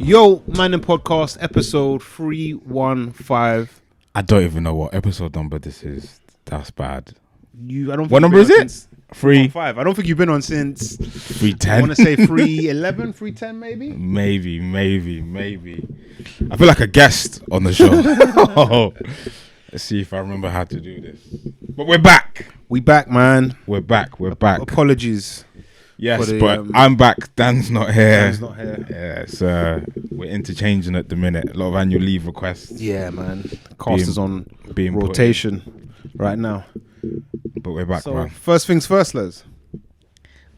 Yo, Mandem Podcast, episode 315. I don't even know what episode number this is. That's bad. What number is it? 315. I don't think you've been on since 310. I want to say 311, 310 maybe? Maybe. I feel like a guest on the show. Let's see if I remember how to do this. But we're back. We back, man. We're back. Apologies. Yes, but I'm back. Dan's not here. Dan's not here. Yes, we're interchanging at the minute. A lot of annual leave requests. Yeah, man. Cast is on being rotation right now. But we're back, So, man. first things first, Les.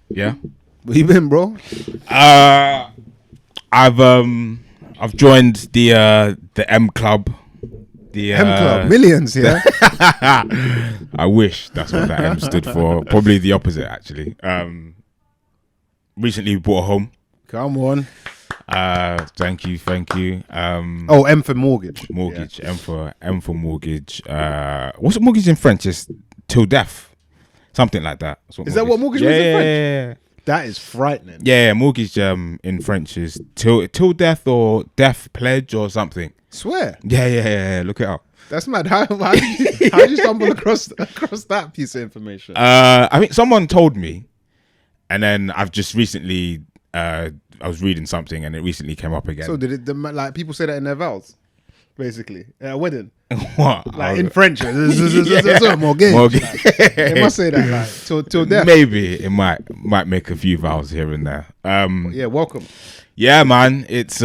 Yeah. Where you been, bro? I've joined the M Club. The M Club, millions, yeah. I wish that's what that M stood for. Probably the opposite, actually. Recently bought a home. Come on. Thank you. M for mortgage. Mortgage. Yeah. M for mortgage. What's mortgage in French? It's till death. Something like that. Is that what mortgage means in French? Yeah. That is frightening. Yeah, mortgage in French is till death or death pledge or something. Swear. Yeah. Look it up. That's mad. How did you stumble across that piece of information? I think someone told me, and then I've just recently I was reading something and it recently came up again. So did it? Like people say that in their vows, basically, at a wedding. What? Like in French, mortgage. They must say that like till death. Maybe it might make a few vows here and there. Yeah, welcome. Yeah, man, it's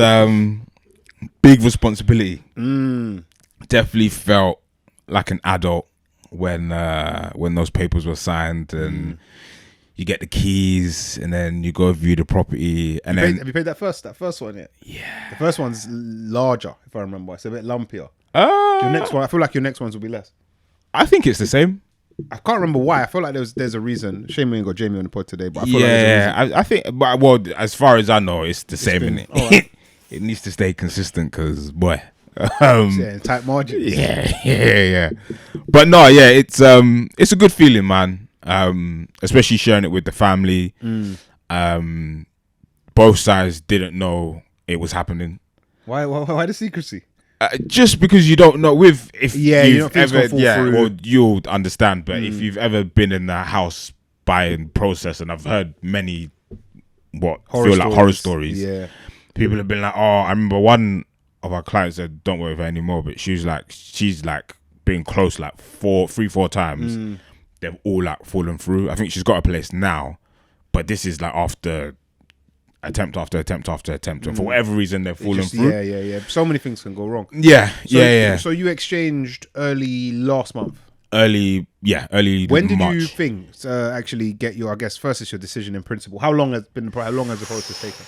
big responsibility. Definitely felt like an adult when those papers were signed and you get the keys and then you go view the property and Have you paid that first one yet? Yeah. The first one's larger, if I remember. It's a bit lumpier. Your next one, I feel like your next ones will be less. I think it's the same. I can't remember why. I feel like there's a reason. Shame we ain't got Jamie on the pod today, but I feel like there's a reason. I think, but well, as far as I know, it's the same. Innit? Right. It needs to stay consistent because boy. Tight margins. Yeah. But no, yeah, it's a good feeling, man. Especially sharing it with the family. Both sides didn't know it was happening. Why the secrecy? Just because you don't know you've ever well, you'll understand. But if you've ever been in a house buying process, and I've heard many horror stories. Yeah, people have been like, oh, I remember one of our clients said don't work with her anymore, but she's like being close like 3-4 times. They've all like fallen through. I think she's got a place now, but this is like after attempt after attempt after attempt, and for whatever reason they've fallen through. Yeah. So many things can go wrong. Yeah. So you exchanged early last month. Early. When did March. you think actually get your? I guess first is your decision in principle. How long has the process taken?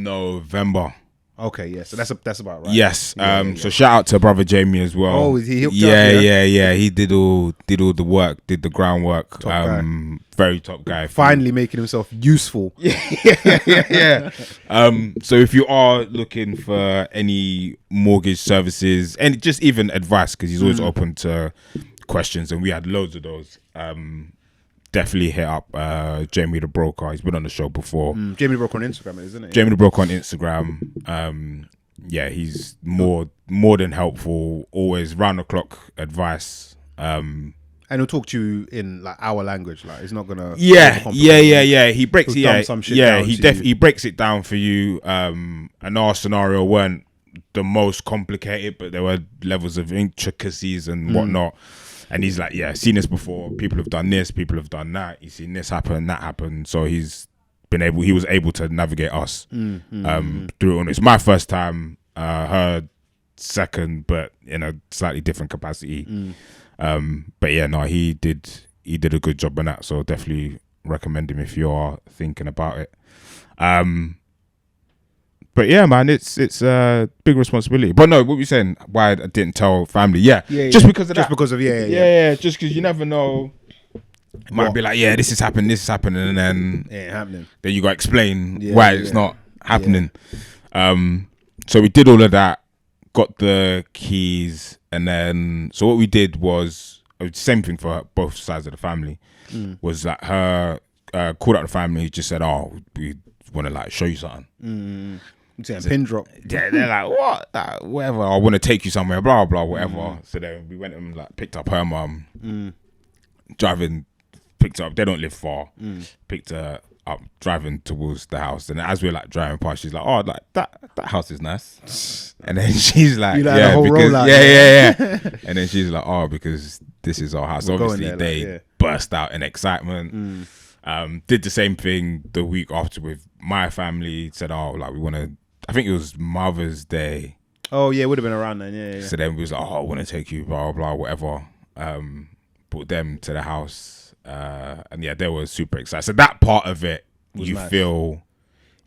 November. Okay, yeah. So that's about right. Yes. So shout out to brother Jamie as well. Oh, he hooked up, yeah. He did all the work, did the groundwork. Top guy. Very top guy. Finally making himself useful. Yeah. So if you are looking for any mortgage services and just even advice, because he's always open to questions, and we had loads of those. Definitely hit up Jamie the Broker. He's been on the show before. Jamie the Broker on Instagram, isn't it? Jamie the Broker on Instagram. He's more than helpful. Always round the clock advice. And he'll talk to you in like our language. Like he's not gonna. Yeah. He breaks it. He breaks it down for you. And our scenario weren't the most complicated, but there were levels of intricacies and whatnot. And he's like, yeah, seen this before. People have done this. People have done that. He's seen this happen, that happen. So he was able to navigate us through it. And it's my first time, her second, but in a slightly different capacity. But yeah, no, he did a good job on that. So definitely recommend him if you are thinking about it. But yeah, man, it's a big responsibility. But no, what were you saying? Why I didn't tell family? Yeah. Just because of that. Just because of Just because you never know. It might be like, yeah, this is happening, and then it ain't happening. Then you got to explain why it's not happening. So we did all of that, got the keys, and then so what we did was same thing for both sides of the family. Was that her called out the family, just said, oh, we want to like show you something. Pin drop. Yeah, they're like, what? Like, whatever. I want to take you somewhere, blah, blah, whatever. So then we went and like picked up her mum, picked her up. They don't live far. Picked her up, driving towards the house. And as we're like driving past, she's like, oh, like that house is nice. And then she's like, yeah, because, yeah. And then she's like, oh, because this is our house. We're obviously, there, they burst out in excitement. Did the same thing the week after with my family. Said, oh, like we want to. I think it was Mother's Day. Oh yeah, it would have been around then. Yeah. So then we was like, oh, I want to take you, blah blah, whatever. Brought them to the house, and yeah, they were super excited. So that part of it, you nice. Feel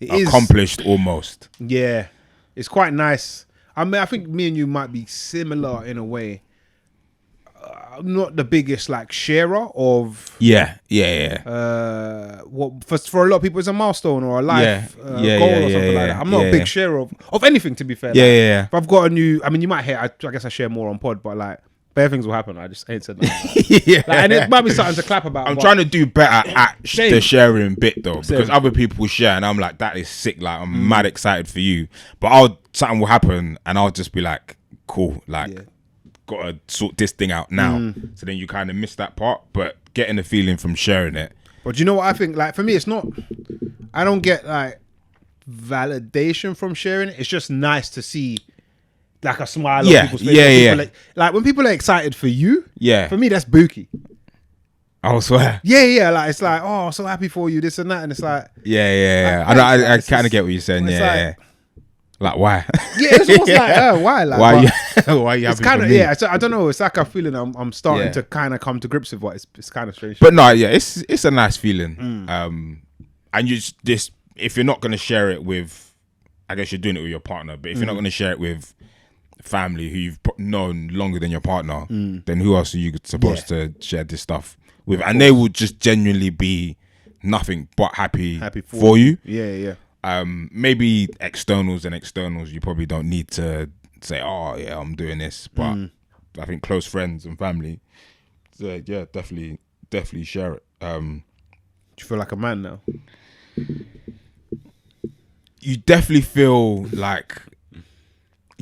accomplished almost. Yeah, it's quite nice. I mean, I think me and you might be similar in a way. I'm not the biggest like sharer of what for a lot of people it's a milestone or a life goal or something like that. I'm not a big sharer of anything, to be fair. If I've got a new, I mean, you might hear, I guess I share more on pod, but like bare things will happen. I just ain't said that. And it might be something to clap about. I'm trying to do better at the sharing bit though, because other people share and I'm like, that is sick. Like I'm mad excited for you, but something will happen and I'll just be like, cool, like. Gotta sort this thing out now. So then you kind of miss that part, but getting the feeling from sharing it. But you know what I think, like for me it's not, I don't get like validation from sharing it. It's just nice to see like a smile on people's face. Like when people are excited for you, for me that's bookie. I swear. Like it's like, oh, so happy for you, this and that, and it's like I kind of get what you're saying. Like why? Yeah, it's almost like why? Like why are you? It's kind of I don't know. It's like a feeling I'm starting to kind of come to grips with. What it's kind of strange. But no, it's a nice feeling. And you just if you're not gonna share it with, I guess you're doing it with your partner. But if you're not gonna share it with family who you've known longer than your partner, then who else are you supposed to share this stuff with? And they will just genuinely be nothing but happy for you. Yeah. Maybe externals you probably don't need to say, oh yeah, I'm doing this, but I think close friends and family, definitely share it. Do you feel like a man now? You definitely feel like,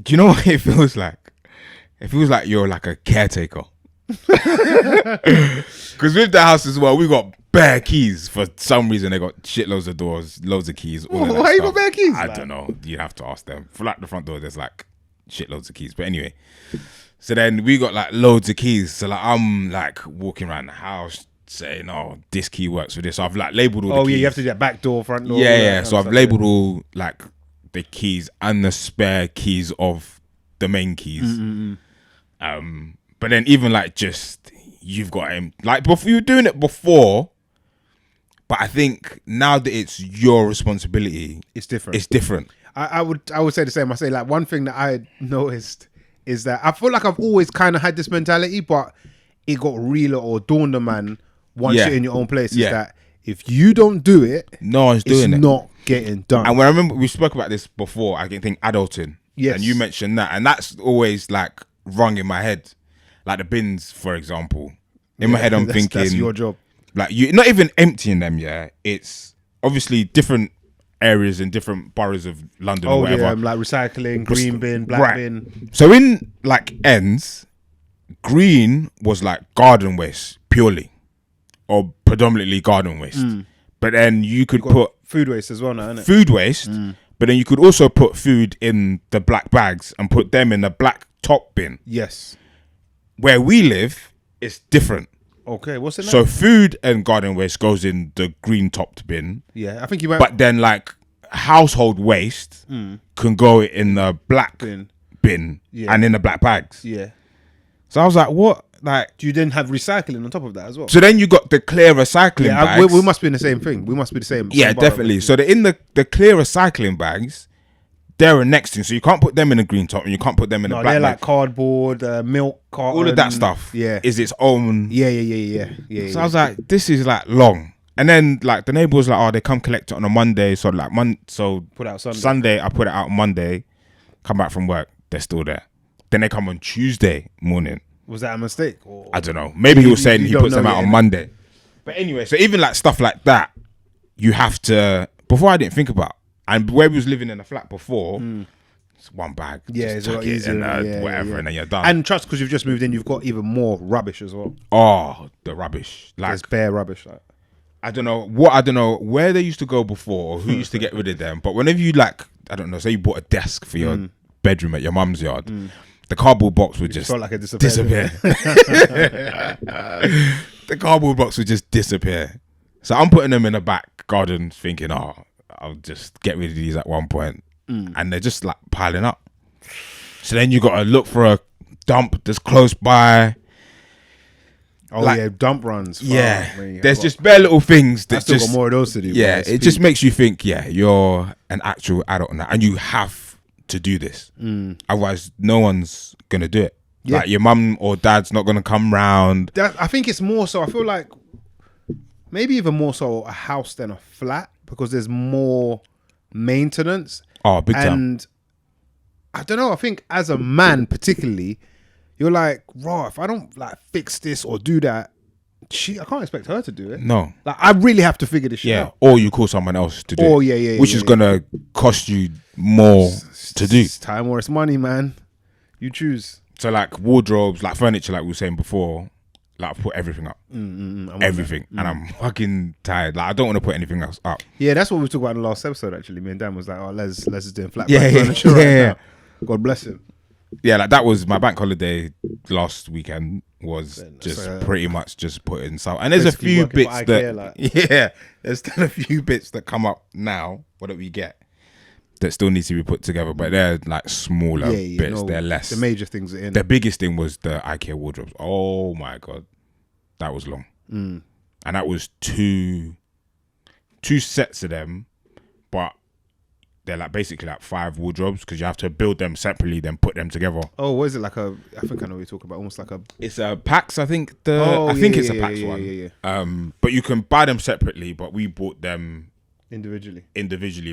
do you know what it feels like? It feels like you're like a caretaker. Because with the house as well, we got bare keys. For some reason, they got shitloads of doors, loads of keys. Why you got bare keys? I don't know. You have to ask them. For like the front door, there's like shitloads of keys. But anyway, so then we got like loads of keys. So like I'm like walking around the house saying, "Oh, this key works for this." So I've like labeled all the keys. Oh yeah, you have to do that back door, front door. Yeah. So I've labeled all like the keys and the spare keys of the main keys. But then even like just you've got him like before, you were doing it before, but I think now that it's your responsibility, it's different. It's different. I would say the same. I say like one thing that I noticed is that I feel like I've always kind of had this mentality, but it got realer or dawned on man once you're in your own place. Is that if you don't do it, no one's doing it. It's not getting done. And when I remember we spoke about this before, I think adulting. Yes. And you mentioned that, and that's always like rung in my head. Like the bins, for example. In my head, I'm thinking that's your job. Like you, not even emptying them. Yeah, it's obviously different areas in different boroughs of London or whatever. Yeah, like recycling, green bin, black bin. So in like ends, green was like garden waste purely, or predominantly garden waste. But then you could put food waste as well now, isn't it? Food waste, but then you could also put food in the black bags and put them in the black top bin. Yes. Where we live, it's different. Okay, what's it now? So food and garden waste goes in the green topped bin. Yeah, I think you might. But then like household waste can go in the black bin and in the black bags. Yeah. So I was like, what? Like, do you then have recycling on top of that as well? So then you got the clear recycling bags. We must be in the same thing. We must be the same. Yeah, definitely. So in the clear recycling bags, they're a next thing, so you can't put them in a green top and you can't put them in a black. They're like cardboard, milk carton, all of that stuff. Yeah, is its own. Yeah. So I was like, this is like long, and then like the neighbor was like, oh, they come collect it on a Monday, so like put it out Sunday. I put it out on Monday, come back from work, they're still there. Then they come on Tuesday morning. Was that a mistake? Or I don't know. Maybe he was saying he puts them out on Monday. But anyway, so even like stuff like that, you have to. Before I didn't think about. And where we was living in a flat before, it's one bag. Yeah, just it's a lot chuck it easier. in, whatever, and then you're done. And trust, because you've just moved in, you've got even more rubbish as well. Oh, the rubbish. Like, there's bare rubbish. Like, I don't know where they used to go before or who used to get rid of them. But whenever you say you bought a desk for your bedroom at your mum's yard, the cardboard box would just felt like it disappear. The cardboard box would just disappear. So I'm putting them in the back garden thinking, I'll just get rid of these at one point. And they're just like piling up. So then you got to look for a dump that's close by. Oh, like, yeah, dump runs. Yeah, there's just bare little things that still got more of those to do. Yeah, it just makes you think, you're an actual adult now, and you have to do this. Otherwise, no one's gonna do it. Yeah. Like your mum or dad's not gonna come round. I think it's more so. I feel like maybe even more so a house than a flat because there's more maintenance. Oh, big time. And I don't know. I think as a man, particularly, you're like, raw. If I don't like fix this or do that, I can't expect her to do it. No, like I really have to figure this shit out. Or you call someone else to do. Oh it. Which is gonna cost you more to do. It's time or it's money, man. You choose. So like wardrobes, like furniture, like we were saying before, like I put everything up, everything, and I'm fucking tired. Like I don't want to put anything else up. Yeah, that's what we talked about in the last episode. Actually, me and Dan was like, "Oh, Les is doing flat furniture right now. God bless him." Yeah, like that was my bank holiday last weekend. Was just pretty much just putting some, and there's a few bits that there's still a few bits that come up now. What do we get? That still needs to be put together, but they're like smaller bits. No, they're less. The major things are in. The biggest thing was the IKEA wardrobes. Oh my god, that was long, and that was two sets of them, but they're like basically like 5 wardrobes because you have to build them separately, then put them together. Oh, what is it like I think I know what you're talking about. Almost like a. It's a PAX, I think. I think it's a PAX one. Yeah. But you can buy them separately, but we bought them. Individually,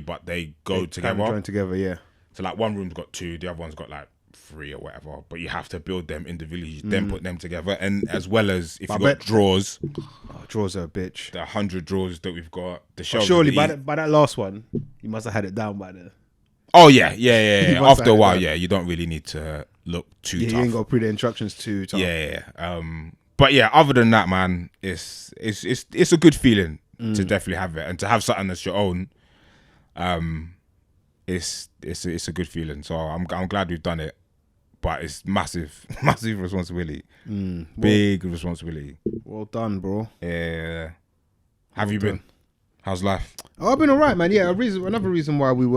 but they go together. Join together, yeah. So like one room's got 2, the other one's got like 3 or whatever. But you have to build them individually, then put them together, and as well as if you got drawers. Oh, drawers are a bitch. The 100 drawers that we've got. The shelves. Surely by that last one, you must have had it down by then. Oh yeah. After a while, you don't really need to look too tough. You ain't got to read the instructions too tough. Yeah. But yeah, other than that, man, it's a good feeling. To definitely have it and to have something that's your own, it's a good feeling. So I'm glad we've done it, but it's massive responsibility, big responsibility. Well done, bro. Yeah. Have you been? How's life? Oh, I've been alright, man. Yeah, another reason why we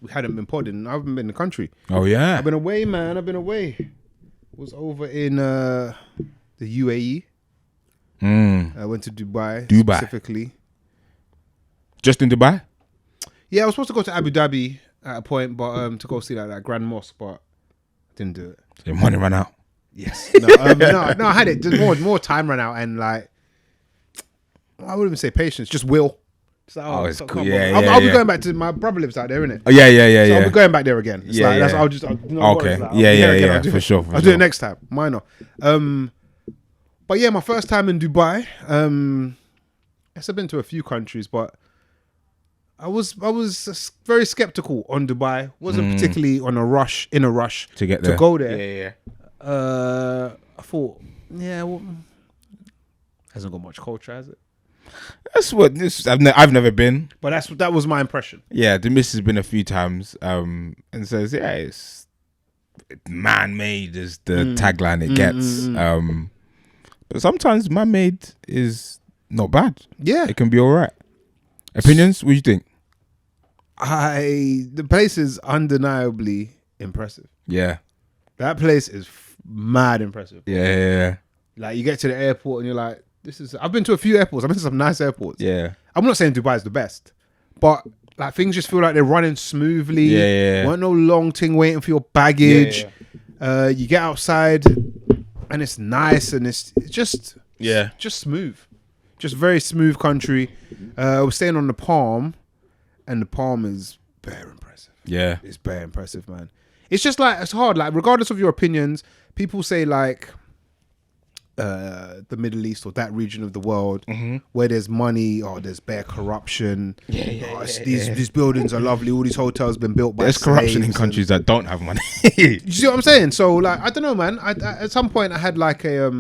hadn't been podding. I haven't been in the country. Oh yeah. I've been away, man. Was over in the UAE. I went to Dubai specifically. Just in Dubai? Yeah, I was supposed to go to Abu Dhabi at a point, but to go see that Grand Mosque, but I didn't do it. So your money ran out? Yes. No, I had it. Just more time ran out, and like I wouldn't even say patience, just will. It's like, it's cool. I'll be going back to my brother lives out there, innit? Oh yeah. So I'll be going back there again. It's okay. For sure. I'll do it next time. Minor. But yeah, my first time in Dubai. I've been to a few countries, but I was very skeptical on Dubai. Wasn't particularly in a rush to get there, to go there. Yeah. I thought, hasn't got much culture, has it? That's what this. I've never been, but that was my impression. Yeah, the miss has been a few times, and says it's man-made is the tagline it gets. But sometimes man-made is not bad. Yeah, it can be all right. Opinions? What do you think? The place is undeniably impressive. Yeah, that place is mad impressive. Yeah. Like you get to the airport and you're like, this is. I've been to a few airports. I've been to some nice airports. Yeah, I'm not saying Dubai is the best, but like things just feel like they're running smoothly. Yeah. Weren't no long thing waiting for your baggage. Yeah. You get outside and it's nice and it's just smooth, just very smooth country. We're staying on the Palm, and the Palm is bare impressive. Yeah, it's bare impressive, man. It's just like it's hard. Like regardless of your opinions, people say like the Middle East or that region of the world where there's money or there's bare corruption. These buildings are lovely. All these hotels been built by there's corruption in countries that don't have money. You see what I'm saying? So like, I don't know, man. I at some point I had like a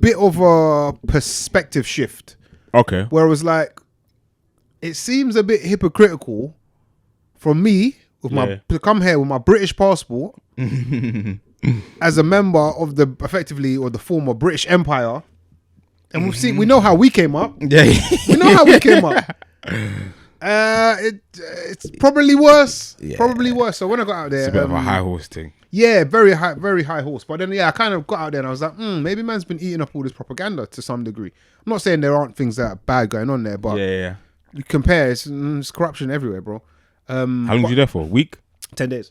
bit of a perspective shift. Okay. Where it was like, it seems a bit hypocritical for me to come here with my British passport as a member of the former British Empire, and we know how we came up. Yeah, we know how we came up. It's probably worse. Yeah. Probably worse. So when I got out there, it's a bit of a high horse thing. Yeah, very high horse. But then I kind of got out there and I was like, maybe man's been eating up all this propaganda to some degree. I'm not saying there aren't things that are bad going on there, but you compare, it's corruption everywhere, bro. How long were you there for? A week? 10 days.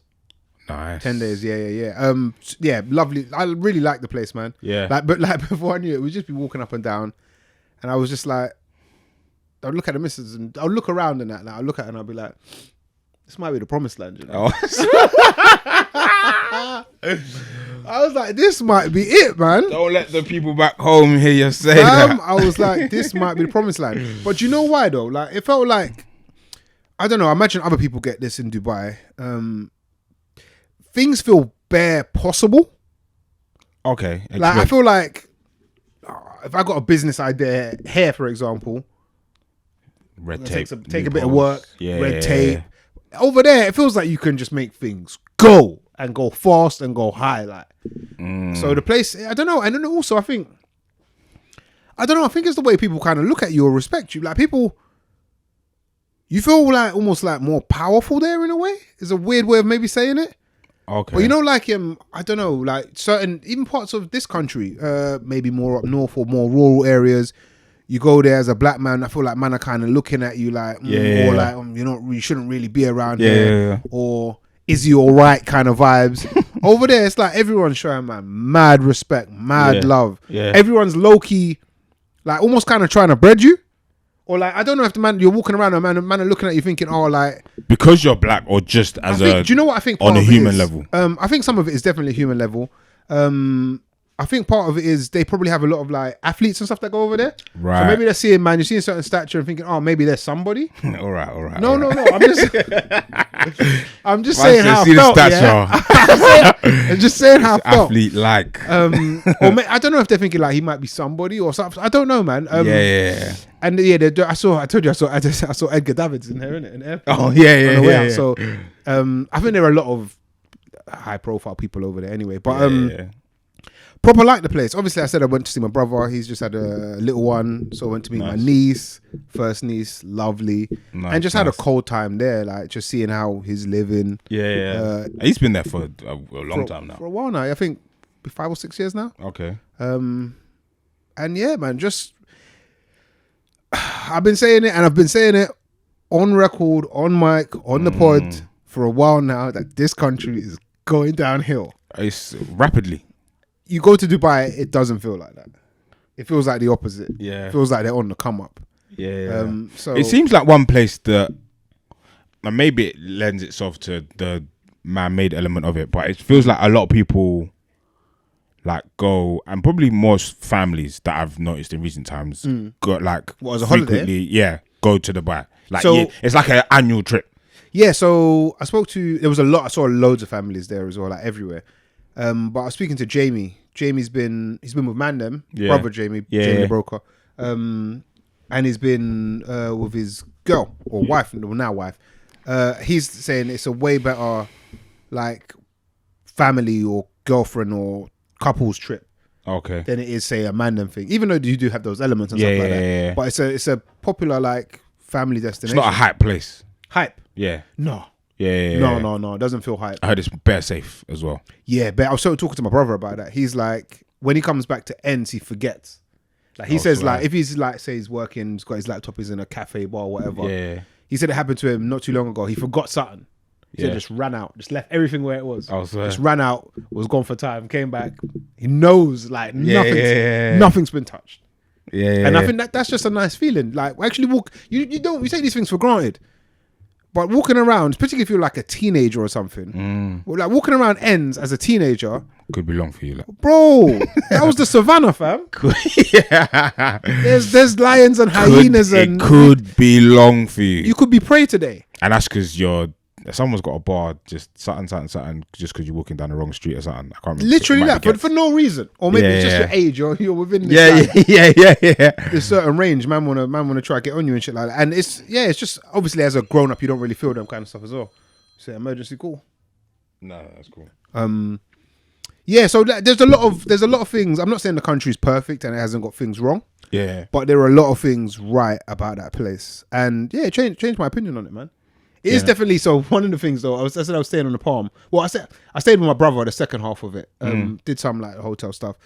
Nice. 10 days, yeah. Lovely. I really like the place, man. Yeah. But before I knew it, we'd just be walking up and down, and I was just like, I'd look at the missus and I'd look around and that. Like, I'd look at it and I'd be like, this might be the promised land, you know? I was like, this might be it, man. Don't let the people back home hear you say that. I was like, this might be the promised land. But you know why though? Like, it felt like, I don't know, I imagine other people get this in Dubai. Things feel bare possible. Okay. Like, I feel like if I got a business idea here, for example, red tape, take a bit of work, red tape. Over there, it feels like you can just make things go fast and go high. Like, so the place, I don't know. And then also, I think it's the way people kind of look at you or respect you. Like, people, you feel like almost like more powerful there in a way. It's a weird way of maybe saying it. Okay. But you know, like, I don't know, like certain, even parts of this country, maybe more up north or more rural areas, you go there as a black man, I feel like man are kind of looking at you like, or like, you shouldn't really be around here, or is he all right kind of vibes. Over there, it's like everyone's showing man mad respect, mad love. Yeah. Everyone's low key, like almost kind of trying to bread you, or like, I don't know if the man you're walking around, man are looking at you thinking, oh, like because you're black, or just as do you know what I think? On a human level, I think some of it is definitely human level. I think part of it is they probably have a lot of like athletes and stuff that go over there. Right. So maybe they're seeing, man, you're seeing certain stature and thinking, oh, maybe there's somebody. All right. No. I'm just saying how I felt. I'm just saying how I felt. Athlete like. I don't know if they're thinking like he might be somebody or something. I don't know, man. Yeah. And I saw Edgar Davids in there, innit? In there. Oh yeah. So I think there are a lot of high profile people over there anyway. But proper like the place. Obviously, I said I went to see my brother. He's just had a little one, so I went to meet my niece, first niece, lovely, and just had a cold time there, like just seeing how he's living. Yeah. He's been there for a long time now. For a while now, I think 5 or 6 years now. Okay. And yeah, man, just I've been saying it on record, on mic, on the pod for a while now that this country is going downhill. It's rapidly. You go to Dubai, it doesn't feel like that. It feels like the opposite. Yeah. It feels like they're on the come up. Yeah. So it seems like one place that, and maybe it lends itself to the man-made element of it, but it feels like a lot of people like go, and probably most families that I've noticed in recent times go like as a holiday? Yeah, go to Dubai. Like it's like an annual trip. Yeah. So I saw loads of families there as well, like everywhere. But I was speaking to Jamie. Jamie's been with Mandem, brother Jamie Broker, and he's been with his girl or wife, now wife. He's saying it's a way better like family or girlfriend or couples trip, than it is say a Mandem thing. Even though you do have those elements and stuff like that, but it's a popular like family destination. It's not a hype place. Hype? Yeah. No. Yeah. No. It doesn't feel hype. I heard it's bare safe as well. Yeah, but I was talking to my brother about that. He's like, when he comes back to ends, he forgets. Like he says, like if he's like, say he's working, he's got his laptop, he's in a cafe, bar, whatever. Yeah. He said it happened to him not too long ago. He forgot something. He said just ran out, just left everything where it was. Just ran out, was gone for time, came back. He knows like nothing's been touched. Yeah. And I think that's just a nice feeling. Like actually you take these things for granted. But walking around, particularly if you're like a teenager or something, like walking around ends as a teenager could be long for you, like. Bro. That was the savannah, fam. Yeah. There's lions and hyenas, and it could be long for you. You could be prey today, and that's because someone's got a bar, just something, just because you're walking down the wrong street or something. I can't remember. Literally that, but for no reason, or maybe it's just your age. You're within this this certain range. Man wanna try to get on you and shit like that. And it's just obviously as a grown up, you don't really feel them kind of stuff as well. Say emergency call. No, that's cool. Yeah, so there's a lot of things. I'm not saying the country's perfect and it hasn't got things wrong. Yeah, but there are a lot of things right about that place, and yeah, changed my opinion on it, man. It is definitely so. One of the things though, I said I was staying on the Palm. Well, I stayed with my brother the second half of it. Did some like hotel stuff.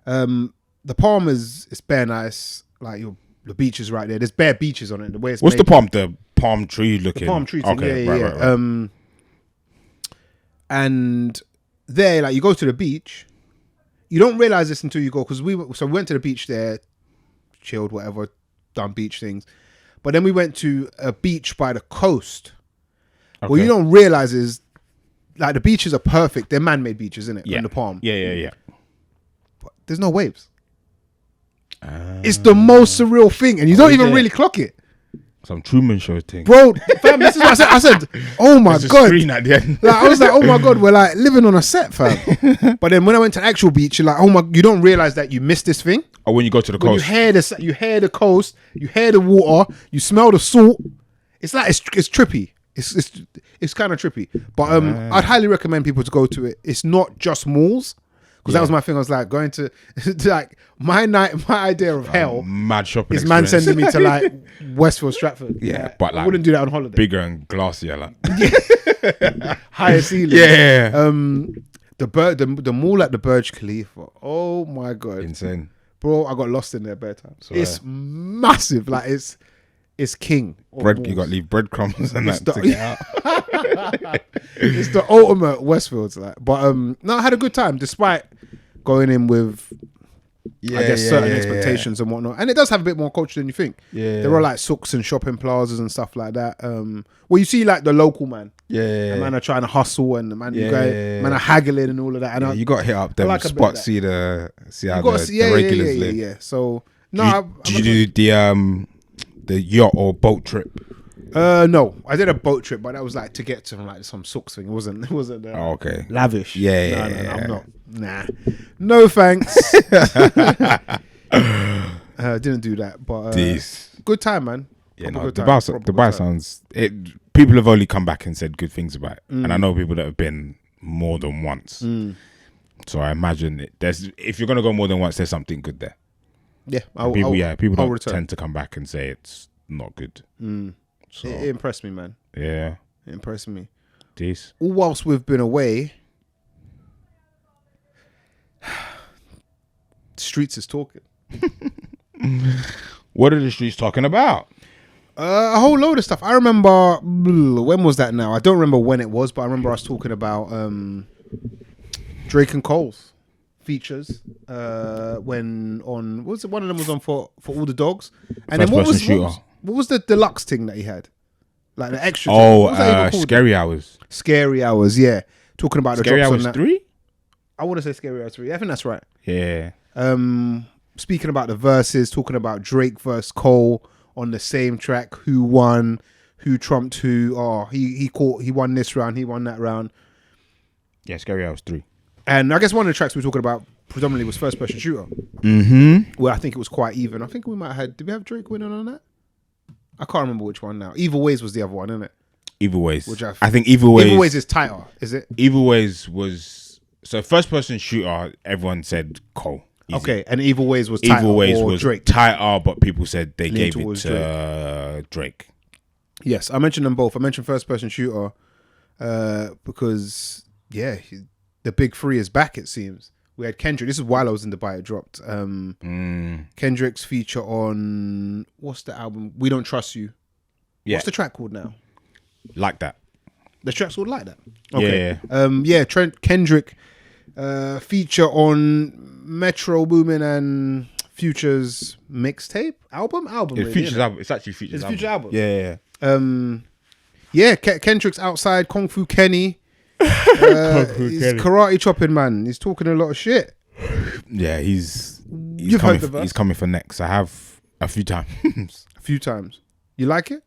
The Palm is bare nice. Like the beach is right there. There's bare beaches on it. The way it's what's made. The Palm? The palm tree looking. The palm tree thing. Okay, right. And there, like you go to the beach, you don't realize this until you go, because we went to the beach there, chilled, whatever, done beach things, but then we went to a beach by the coast. Okay. What you don't realize is, like, the beaches are perfect. They're man-made beaches, isn't it? Yeah. In the Palm. Yeah. But there's no waves. It's the most surreal thing, and you don't even really clock it. Some Truman Show thing, bro. Fam, this is what I said. Oh my god! Screen at the end. Like, I was like, oh my god, we're like living on a set, fam. But then when I went to the actual beach, you're like, oh my, you don't realize that you missed this thing. Or when you go to the coast, you hear the coast, you hear the water, you smell the salt. It's like it's trippy. It's kind of trippy. But I'd highly recommend people to go to it. It's not just malls. Because that was my thing. I was like, going to like my idea of hell mad shopping is man sending me to like Westfield, Stratford. Yeah, like, but like, I wouldn't do that on holiday. Bigger and glassier, like higher ceiling. Yeah. The mall at the Burj Khalifa. Oh my god, insane, bro! I got lost in there bare time. So it's massive. Like it's king. You got to leave breadcrumbs and that to get out. It's the ultimate Westfield, like. But no, I had a good time despite going in with certain expectations and whatnot. And it does have a bit more culture than you think. Yeah, there are like souks and shopping plazas and stuff like that. Well, you see like the local man. The man are trying to hustle, and the man man are haggling and all of that. And you got to hit up them like spots, see how the regulars live. Yeah. So no, did you do the yacht or boat trip? No, I did a boat trip, but that was like to get to like some souks thing. It wasn't okay, lavish. No, I'm not. Nah, no thanks. Didn't do that, but good time, man. Yeah, no, Dubai sounds. People have only come back and said good things about it, and I know people that have been more than once. So I imagine if you're gonna go more than once, there's something good there. Yeah, people don't tend to come back and say it's not good. So it impressed me, man. Yeah, it impressed me. All whilst we've been away, streets is talking. What are the streets talking about? A whole load of stuff. I remember, when was that now? I don't remember when it was, but I remember us talking about Drake and Cole's features when on, what was it? One of them was on for all the dogs. And then what was the deluxe thing that he had? Like the extra thing. Scary Hours. Scary Hours, yeah. Talking about the Scary drops Hours on that. 3? I want to say Scary Hours 3. I think that's right. Yeah. Speaking about the verses, talking about Drake versus Cole on the same track, who won, who trumped who. Oh, he won this round, he won that round. Yeah, Scary Hours 3. And I guess one of the tracks we were talking about predominantly was First Person Shooter. Where I think it was quite even. I think we might have had, did we have Drake winning on that? I can't remember which one now. Evil Ways was the other one, isn't it? Evil Ways. Which I think Evil Ways is tighter, is it? Evil Ways was, so First Person Shooter, everyone said Cole. Easy. Okay, and Evil Ways was tighter. Evil Ways was Drake. Tighter, but people said they gave it to Drake. Yes, I mentioned them both. I mentioned First Person Shooter because, the big three is back, it seems. We had Kendrick. This is while I was in Dubai. It dropped. Kendrick's feature on, what's the album? We Don't Trust You. Yeah. What's the track called now? Like That. The track's called Like That. Okay. Kendrick feature on Metro Boomin and Future's mixtape album. It's Future's album. It's actually Future's album. Future album. Yeah. Yeah, Kendrick's outside. Kung Fu Kenny. He's karate chopping, man. He's talking a lot of shit. Yeah, he's coming for next. I have a few times. A few times. You like it?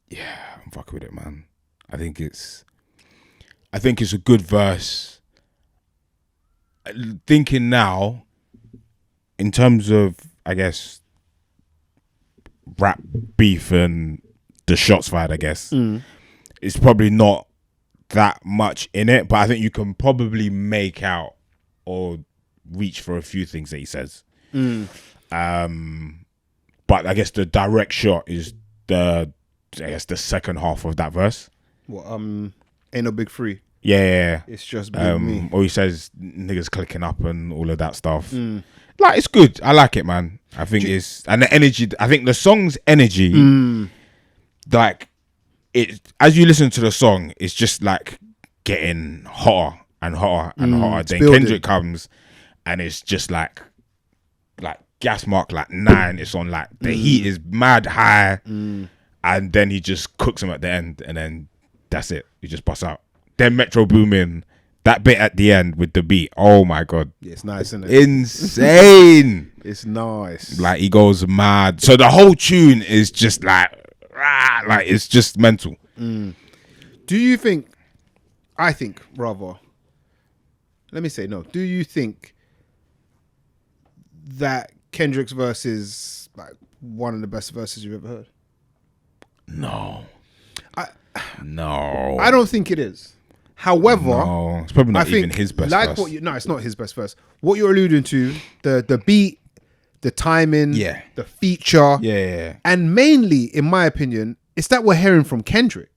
Yeah, I'm fucking with it, man. I think it's a good verse. Thinking now, in terms of, I guess, rap beef and the shots fired, I guess, it's probably not that much in it, but I think you can probably make out or reach for a few things that he says. But I guess the direct shot is the second half of that verse. What, ain't no big free. Yeah. It's just me. Or he says niggas clicking up and all of that stuff. Like, it's good. I like it, man. I think and the energy, I think the song's energy, like, it, as you listen to the song, it's just like getting hotter and hotter and hotter. Then building. Kendrick comes and it's just like gas mark like 9. It's on like the heat is mad high, and then he just cooks him at the end, and then that's it. He just busts out. Then Metro Boomin, that bit at the end with the beat. Oh my god, yeah, it's nice, isn't it? Insane. It's nice. Like, he goes mad. So the whole tune is just like it's just mental. Do you think? I think rather. Let me say no. Do you think that Kendrick's verse is like one of the best verses you've ever heard? No. I don't think it is. However, no, it's probably not even his best verse. It's not his best verse. What you're alluding to, the beat, the timing, the feature, and mainly, in my opinion, it's that we're hearing from Kendrick.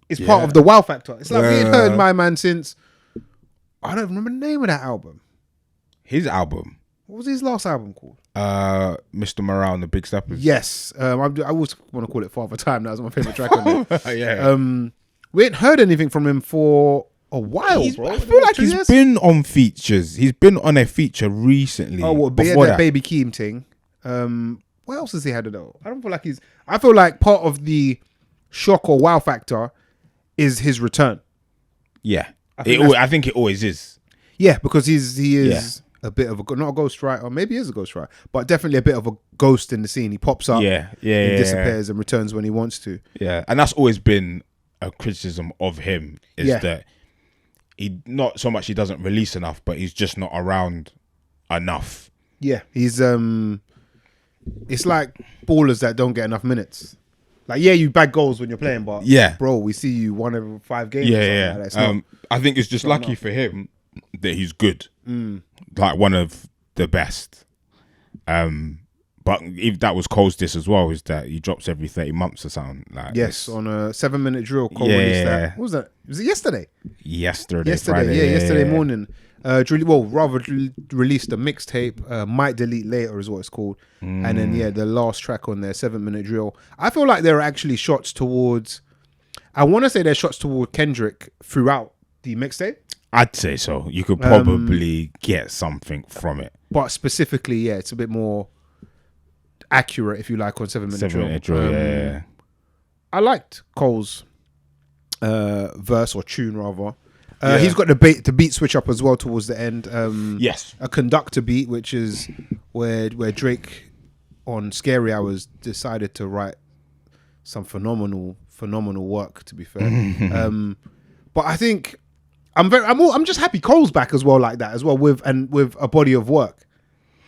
It's part of the wow factor. It's like we ain't heard My Man since, I don't remember the name of that album. His album. What was his last album called? Mr. Morale and the Big Steppers. Yes. I always want to call it Father Time. That was my favorite track on there. We ain't heard anything from him for a while, bro. I feel like he's been on features. He's been on a feature recently. Oh, what? That Baby Keem thing. What else has he had though? I don't feel like I feel like part of the shock or wow factor is his return. Yeah, I think it always is. Yeah, because he is a bit of not a ghostwriter, or maybe he is a ghostwriter, but definitely a bit of a ghost in the scene. He pops up, he disappears and returns when he wants to. Yeah, and that's always been a criticism of him, is that he not so much he doesn't release enough, but he's just not around enough. Yeah, he's it's like ballers that don't get enough minutes. Like, you bag goals when you're playing, but bro, we see you 1 every 5 games. Like I think it's just lucky for him that he's good, like one of the best. But if that was Cole's diss as well, is that he drops every 30 months or something. Like, yes, on a 7-minute drill. Cole released that. What was that? Was it yesterday? Yesterday, Friday. Yesterday morning. Released a mixtape. Might delete later is what it's called. And then the last track on there, 7-minute drill. I feel like there are actually shots towards. I want to say there's shots toward Kendrick throughout the mixtape. I'd say so. You could probably get something from it, but specifically, it's a bit more accurate, if you like, on 7-minute drill. I liked Cole's verse or tune rather. He's got the beat switch up as well towards the end. Yes, a conductor beat, which is where Drake on Scary Hours decided to write some phenomenal work. To be fair, but I think I'm just happy Cole's back as well, like that as well, with a body of work.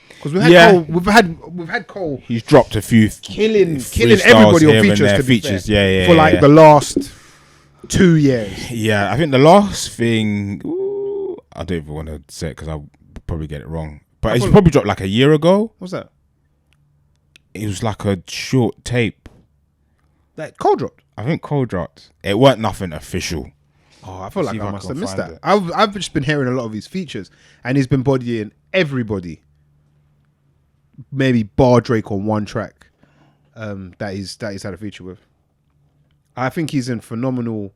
Because we've had Cole. He's dropped a few killing everybody on features. For like the last 2 years. Yeah, I think the last thing. I don't even want to say it because I'll probably get it wrong. But he's probably dropped like a year ago. What's that? It was like a short tape. Like Cole dropped. I think Cole dropped. It weren't nothing official. Oh, I feel like I must have missed that. I've just been hearing a lot of his features, and he's been bodying everybody. Maybe bar Drake on one track that he's had a feature with. I think he's in phenomenal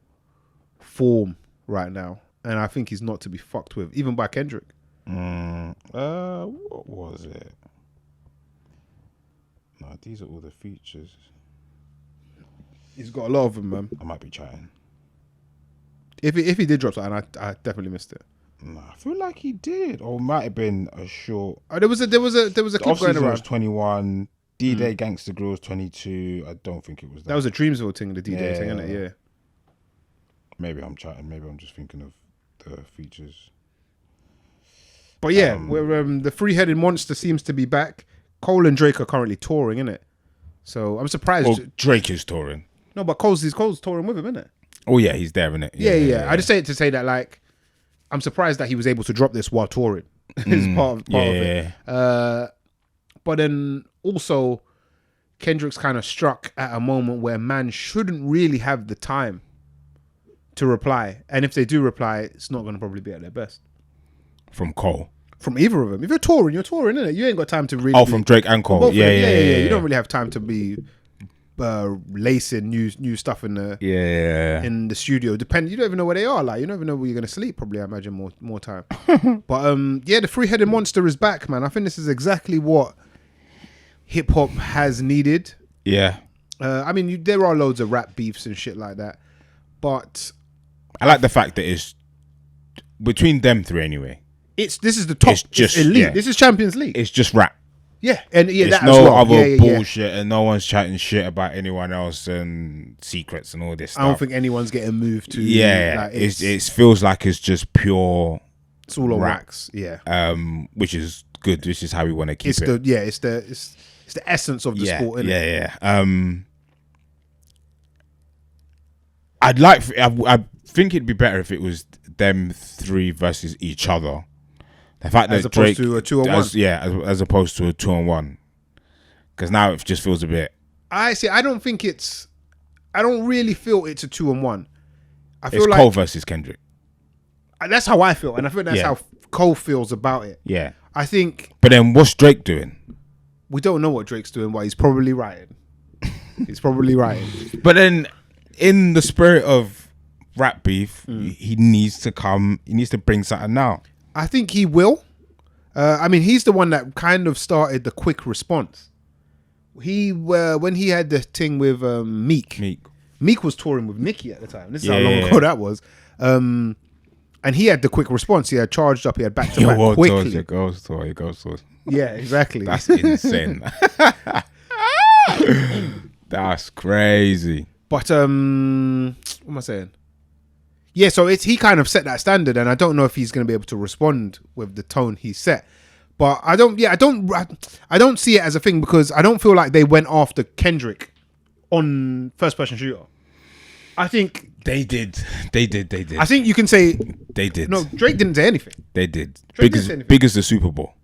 form right now, and I think he's not to be fucked with, even by Kendrick. What was it? No, these are all the features. He's got a lot of them, man. I might be chatting. If he did drop something, I definitely missed it. Nah, I feel like he did, or it might have been a short. There was a clip going around. Was 21. D-Day Gangsta Grill was 22. I don't think it was that. That was a Dreamsville thing, the D-Day thing, isn't it? Yeah. Maybe I'm chatting. Maybe I'm just thinking of the features. But yeah, the three-headed monster seems to be back. Cole and Drake are currently touring, innit? So I'm surprised. Well, Drake is touring. No, but Cole's touring with him, innit? Oh yeah, he's there, innit? Yeah. I just say it to say that, like, I'm surprised that he was able to drop this while touring. It's part of it. But then also, Kendrick's kind of struck at a moment where man shouldn't really have the time to reply. And if they do reply, it's not going to probably be at their best. From Cole? From either of them. If you're touring, innit? You ain't got time to really... Oh, from Drake and Cole. Yeah. You don't really have time to be lacing new stuff in the in the studio. You don't even know where they are. Like, you don't even know where you're going to sleep, probably, I imagine, more time. But the three-headed monster is back, man. I think this is exactly what hip-hop has needed. Yeah. I mean, there are loads of rap beefs and shit like that. But... I like the fact that it's between them three anyway. This is the top. It's elite. Yeah. This is Champions League. It's just rap. Yeah, and it's that no as well. other bullshit, and no one's chatting shit about anyone else and secrets and all this stuff. I don't think anyone's getting moved to. Yeah, it feels like it's just pure. It's all on wax. Yeah. Which is good. Which is how we want to keep it. It's the essence of the sport. Isn't it? I think it'd be better if it was them three versus each other. The fact as that opposed Drake, to a 2-on-1. As opposed to a 2-on-1. Because now it just feels a bit. I don't really feel it's a 2-on-1. I feel it's like Cole versus Kendrick. That's how I feel, and I think that's how Cole feels about it. Yeah. I think. But then what's Drake doing? We don't know what Drake's doing, but he's probably writing. But then, in the spirit of rap beef, he needs to bring something now. I think he will. I mean, he's the one that kind of started the quick response. When he had the thing with Meek was touring with Nicki at the time. This is how long ago that was. And he had the quick response. He had charged up. He had back to back quickly. It goes to. Yeah, exactly. That's insane. That's crazy. But what am I saying? Yeah, so he kind of set that standard, and I don't know if he's going to be able to respond with the tone he set. But I don't see it as a thing, because I don't feel like they went after Kendrick on first person shooter. I think they did. I think you can say they did. No, Drake didn't say anything. They did. Big as the Super Bowl.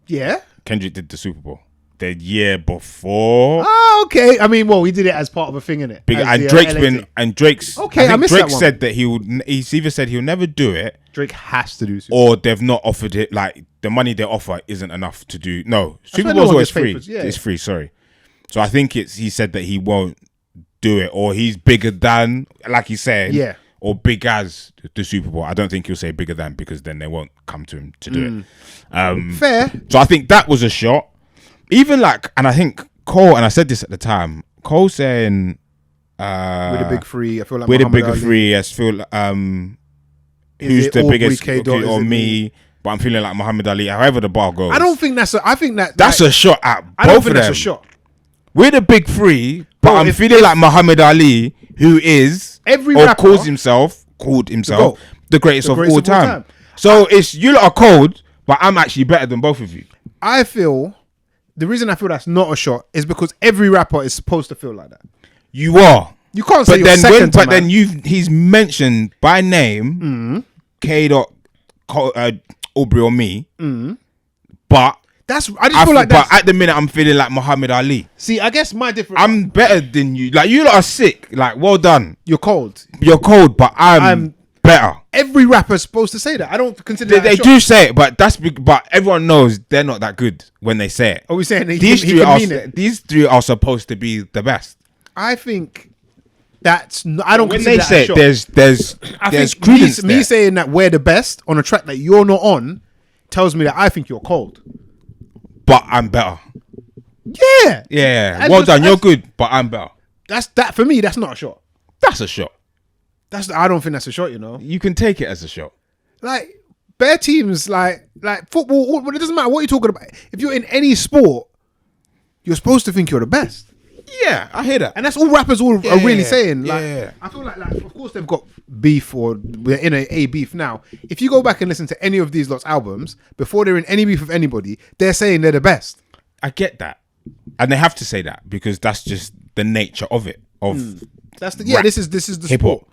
Yeah. Kendrick did the Super Bowl the year before. Oh, okay. I mean, well, he did it as part of a thing, innit? Drake's. Okay, I missed Drake that one. said that he's either said he'll never do it. Drake has to do Super Bowl. Or they've not offered it. Like, the money they offer isn't enough to do. No, Super Bowl's always free. It's free. Sorry. So I think he said that he won't do it, or he's bigger than, like he said, or big as the Super Bowl. I don't think he'll say bigger than, because then they won't come to him to do it. Fair. So I think that was a shot. Even and I think Cole, and I said this at the time, Cole saying we're the big three. I feel like we're the bigger three. I feel who's the biggest or me? But I'm feeling like Muhammad Ali. However the bar goes, I don't think that's. I think that's a shot at both I don't think of that's them. a shot. We're the big three, but I'm feeling like Muhammad Ali, who is called himself the greatest of all time. So it's you lot are cold, but I'm actually better than both of you. I feel the reason I feel that's not a shot is because every rapper is supposed to feel like that. You are. You can't say you're second. But then he's mentioned by name K. Aubrey or me, but. I feel like that. But at the minute, I'm feeling like Muhammad Ali. See, I guess my difference. I'm better than you. Like, you lot are sick. Like, well done. You're cold, but I'm better. Every rapper's supposed to say that. I don't consider they do say it, but but everyone knows they're not that good when they say it. Are we saying these three are supposed to be the best? I think that's. I don't. When they say it, there's credence there. Me saying that we're the best on a track that you're not on tells me that I think you're cold. But I'm better. Yeah. Well done. You're good, but I'm better. that for me. That's not a shot. That's a shot. I don't think that's a shot. You know, you can take it as a shot. Like bare teams, like football. It doesn't matter what you're talking about. If you're in any sport, you're supposed to think you're the best. Yeah, I hear that, and that's all rappers are really saying. Like, I feel like of course they've got beef, or we're in a beef now. If you go back and listen to any of these lots' albums before they're in any beef with anybody, they're saying they're the best. I get that, and they have to say that because that's just the nature of it. That's the this is the hip-hop. Sport.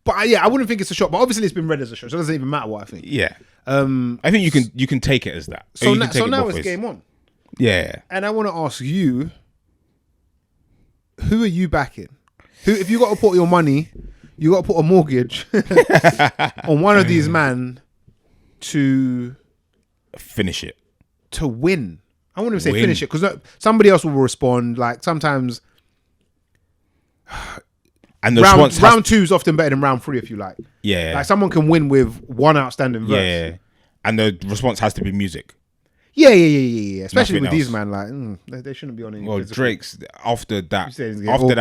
But I wouldn't think it's a shot. But obviously it's been read as a shot, so it doesn't even matter what I think. Yeah, I think you can take it as that. So now it's game on. Yeah, and I want to ask you. Who are you backing? If you got to put your money, you got to put a mortgage on one of these man to finish it, to win. I wouldn't even say finish it because somebody else will respond. Like sometimes, and the round 2 is often better than round 3 if you like. Yeah, like someone can win with one outstanding verse. Yeah, and the response has to be music. Yeah. Especially with these man, like they shouldn't be on any. Well, Drake's after that,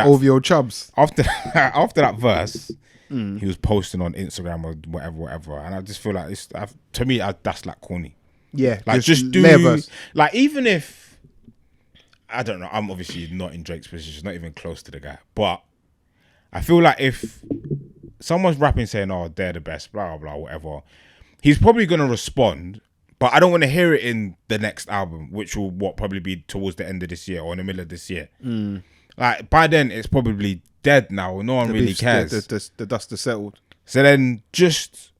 OVO Chubbs. After that verse, he was posting on Instagram or whatever, and I just feel like to me that's like corny. Yeah, like just do like even if I don't know, I'm obviously not in Drake's position, not even close to the guy, but I feel like if someone's rapping saying, "Oh, they're the best," blah blah blah, whatever, he's probably gonna respond. But I don't want to hear it in the next album, which will probably be towards the end of this year or in the middle of this year. Like by then, it's probably dead now. No one really cares. The dust is settled. So then just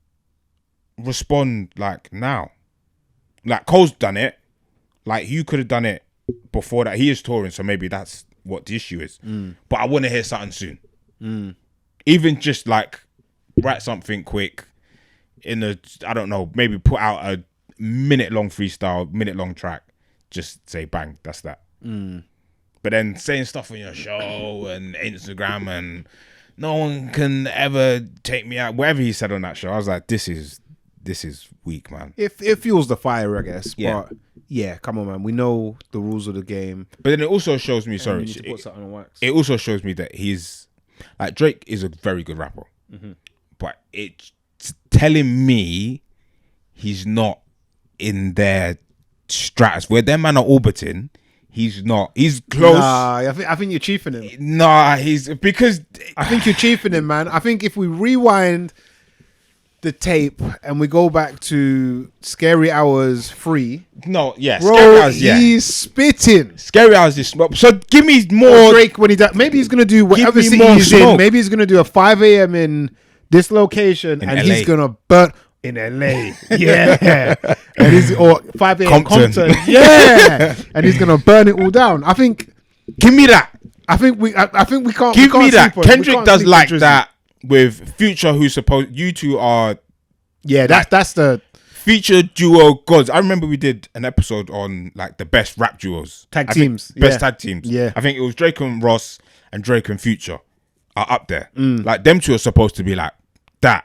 respond like now. Like Cole's done it. Like you could have done it before that. He is touring, so maybe that's what the issue is. But I want to hear something soon. Even just like write something quick I don't know, maybe put out a minute-long freestyle, minute-long track, just say bang, that's that. But then saying stuff on your show and Instagram and no one can ever take me out, whatever he said on that show, I was like, this is weak, man. It fuels the fire, I guess. Yeah. But yeah, come on, man. We know the rules of the game. But then it also shows me, it also shows me that he's like Drake is a very good rapper, but it's telling me he's not in their stratosphere. Their man are orbiting. He's not. He's close. Nah, I think you're chiefing him. Nah, because I think you're chiefing him, man. I think if we rewind the tape and we go back to Scary Hours 3. No, yeah, bro, Scary Hours, he's spitting. Scary Hours is so give me more. Drake when he does. Maybe he's gonna do whatever city he's in. Maybe he's gonna do a 5 a.m. in this location and LA. He's gonna burn. In LA, yeah, and he's or 5 a.m. Compton, yeah, and he's gonna burn it all down. I think, give me that. I think we can't give me that. Kendrick does like that with Future, who's supposed you two are, yeah. That's the Future duo gods. I remember we did an episode on like the best rap duos, tag teams, best tag teams. Yeah, I think it was Drake and Ross and Drake and Future are up there. Like them two are supposed to be like that.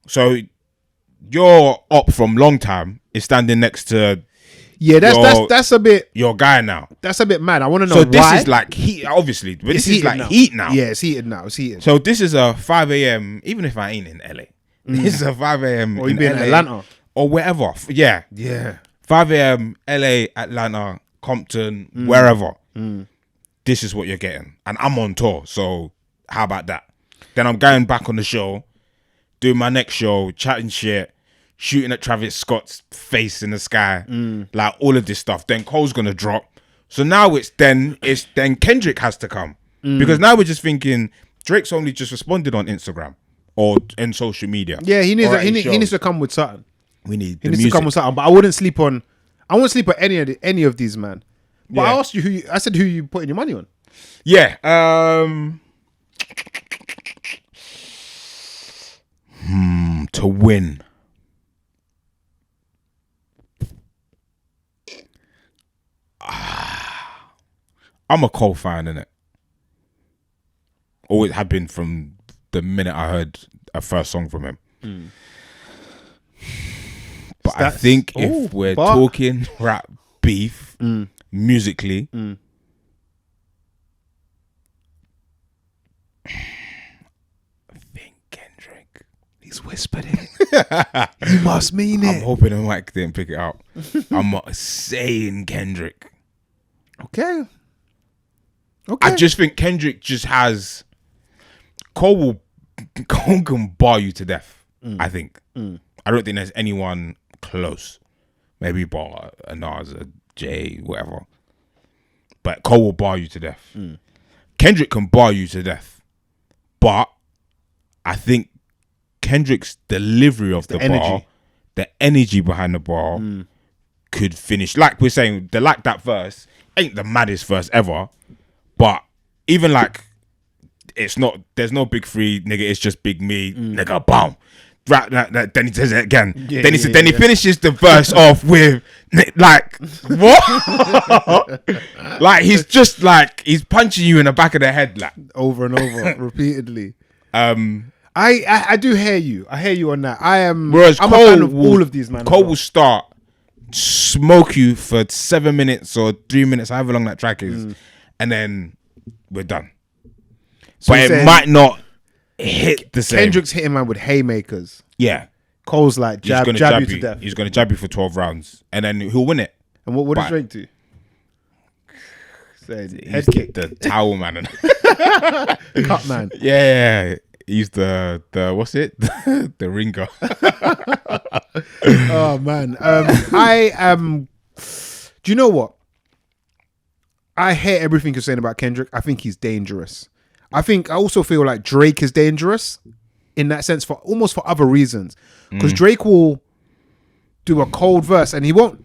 So your op from long time is standing next to that's a bit your guy now. That's a bit mad. I want to know so why. This is like heat, obviously, but this is like heat now. Yeah, it's heated now. It's heated. So this is a 5 a.m. Even if I ain't in LA, this is a 5 a.m. or you be in Atlanta or wherever. Yeah. 5 a.m. LA, Atlanta, Compton, wherever. This is what you're getting, and I'm on tour. So how about that? Then I'm going back on the show. Doing my next show, chatting shit, shooting at Travis Scott's face in the sky, like all of this stuff. Then Cole's gonna drop. So now it's then Kendrick has to come because now we're just thinking Drake's only just responded on Instagram or in social media. Yeah, he needs to come with something. He needs to come with something. But I wouldn't sleep on any of these man. But I asked you I said who you putting your money on. Yeah. To win. I'm a Cole fan, innit? Always have been from the minute I heard a first song from him. But I think if we're talking rap beef, musically, just whispered it. You must mean it. I'm hoping the mic didn't pick it up. I'm not saying Kendrick. Okay. I just think Kendrick just has... Cole can bar you to death, I think. I don't think there's anyone close. Maybe bar a Nas, a Jay, whatever. But Cole will bar you to death. Kendrick can bar you to death. But I think Kendrick's delivery of the bar, the energy behind the bar, could finish. Like we're saying, that verse ain't the maddest verse ever. But even like, there's no big three, nigga, it's just big me, nigga, boom. Then he says it again. Then he finishes the verse off with like, what? Like he's just like, he's punching you in the back of the head, like over and over, repeatedly. I do hear you. I hear you on that. I'm a fan of all of these, man. Cole will start smoke you for 7 minutes or 3 minutes, however long that track is, and then we're done. So but it might not hit the same. Kendrick's hitting man with haymakers. Yeah. Cole's like jab you to death. He's going to jab you for 12 rounds, and then he'll win it. And what does Drake do? Head kick. The towel man. Cut man. Yeah. He's the what's it? The ringer. Oh man. I am. Do you know what? I hate everything you're saying about Kendrick. I think he's dangerous. I also feel like Drake is dangerous in that sense for other reasons. Because Drake will do a cold verse and he'll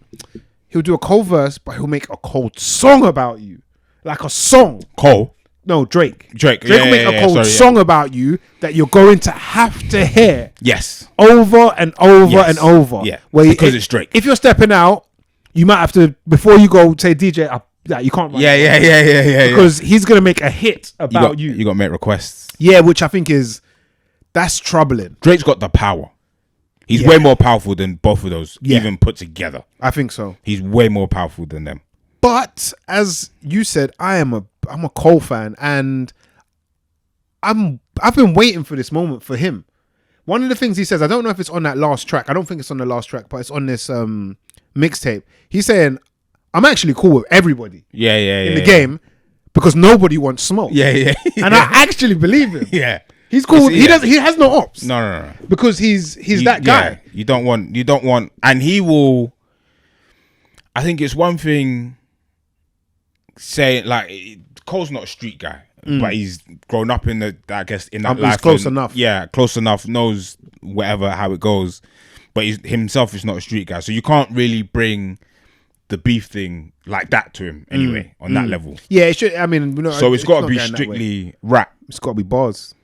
do a cold verse, but he'll make a cold song about you. Like a song. Cole? No, Drake. Drake will make a cold song about you that you're going to have to hear. Yes. Over and over and over. Yeah. Because it's Drake. If you're stepping out, you might have to, before you go, say, DJ, you can't run. Yeah. Because he's going to make a hit about you. You got to make requests. Yeah, which I think that's troubling. Drake's got the power. He's way more powerful than both of those, even put together. I think so. He's way more powerful than them. But as you said, I'm a Cole fan, and I've been waiting for this moment for him. One of the things he says, I don't know if it's on that last track. I don't think it's on the last track, but it's on this mixtape. He's saying, I'm actually cool with everybody in the game because nobody wants smoke. And I actually believe him. Yeah. He's cool. He has no ops. No. Because he's that guy. Yeah. You don't want, and he will, I think it's one thing saying like, Cole's not a street guy, but he's grown up in that life. He's close enough. Yeah, close enough, knows how it goes. But himself is not a street guy. So you can't really bring the beef thing like that to him anyway, on that level. Yeah, it should. I mean, so it's got to be strictly rap. It's got to be bars.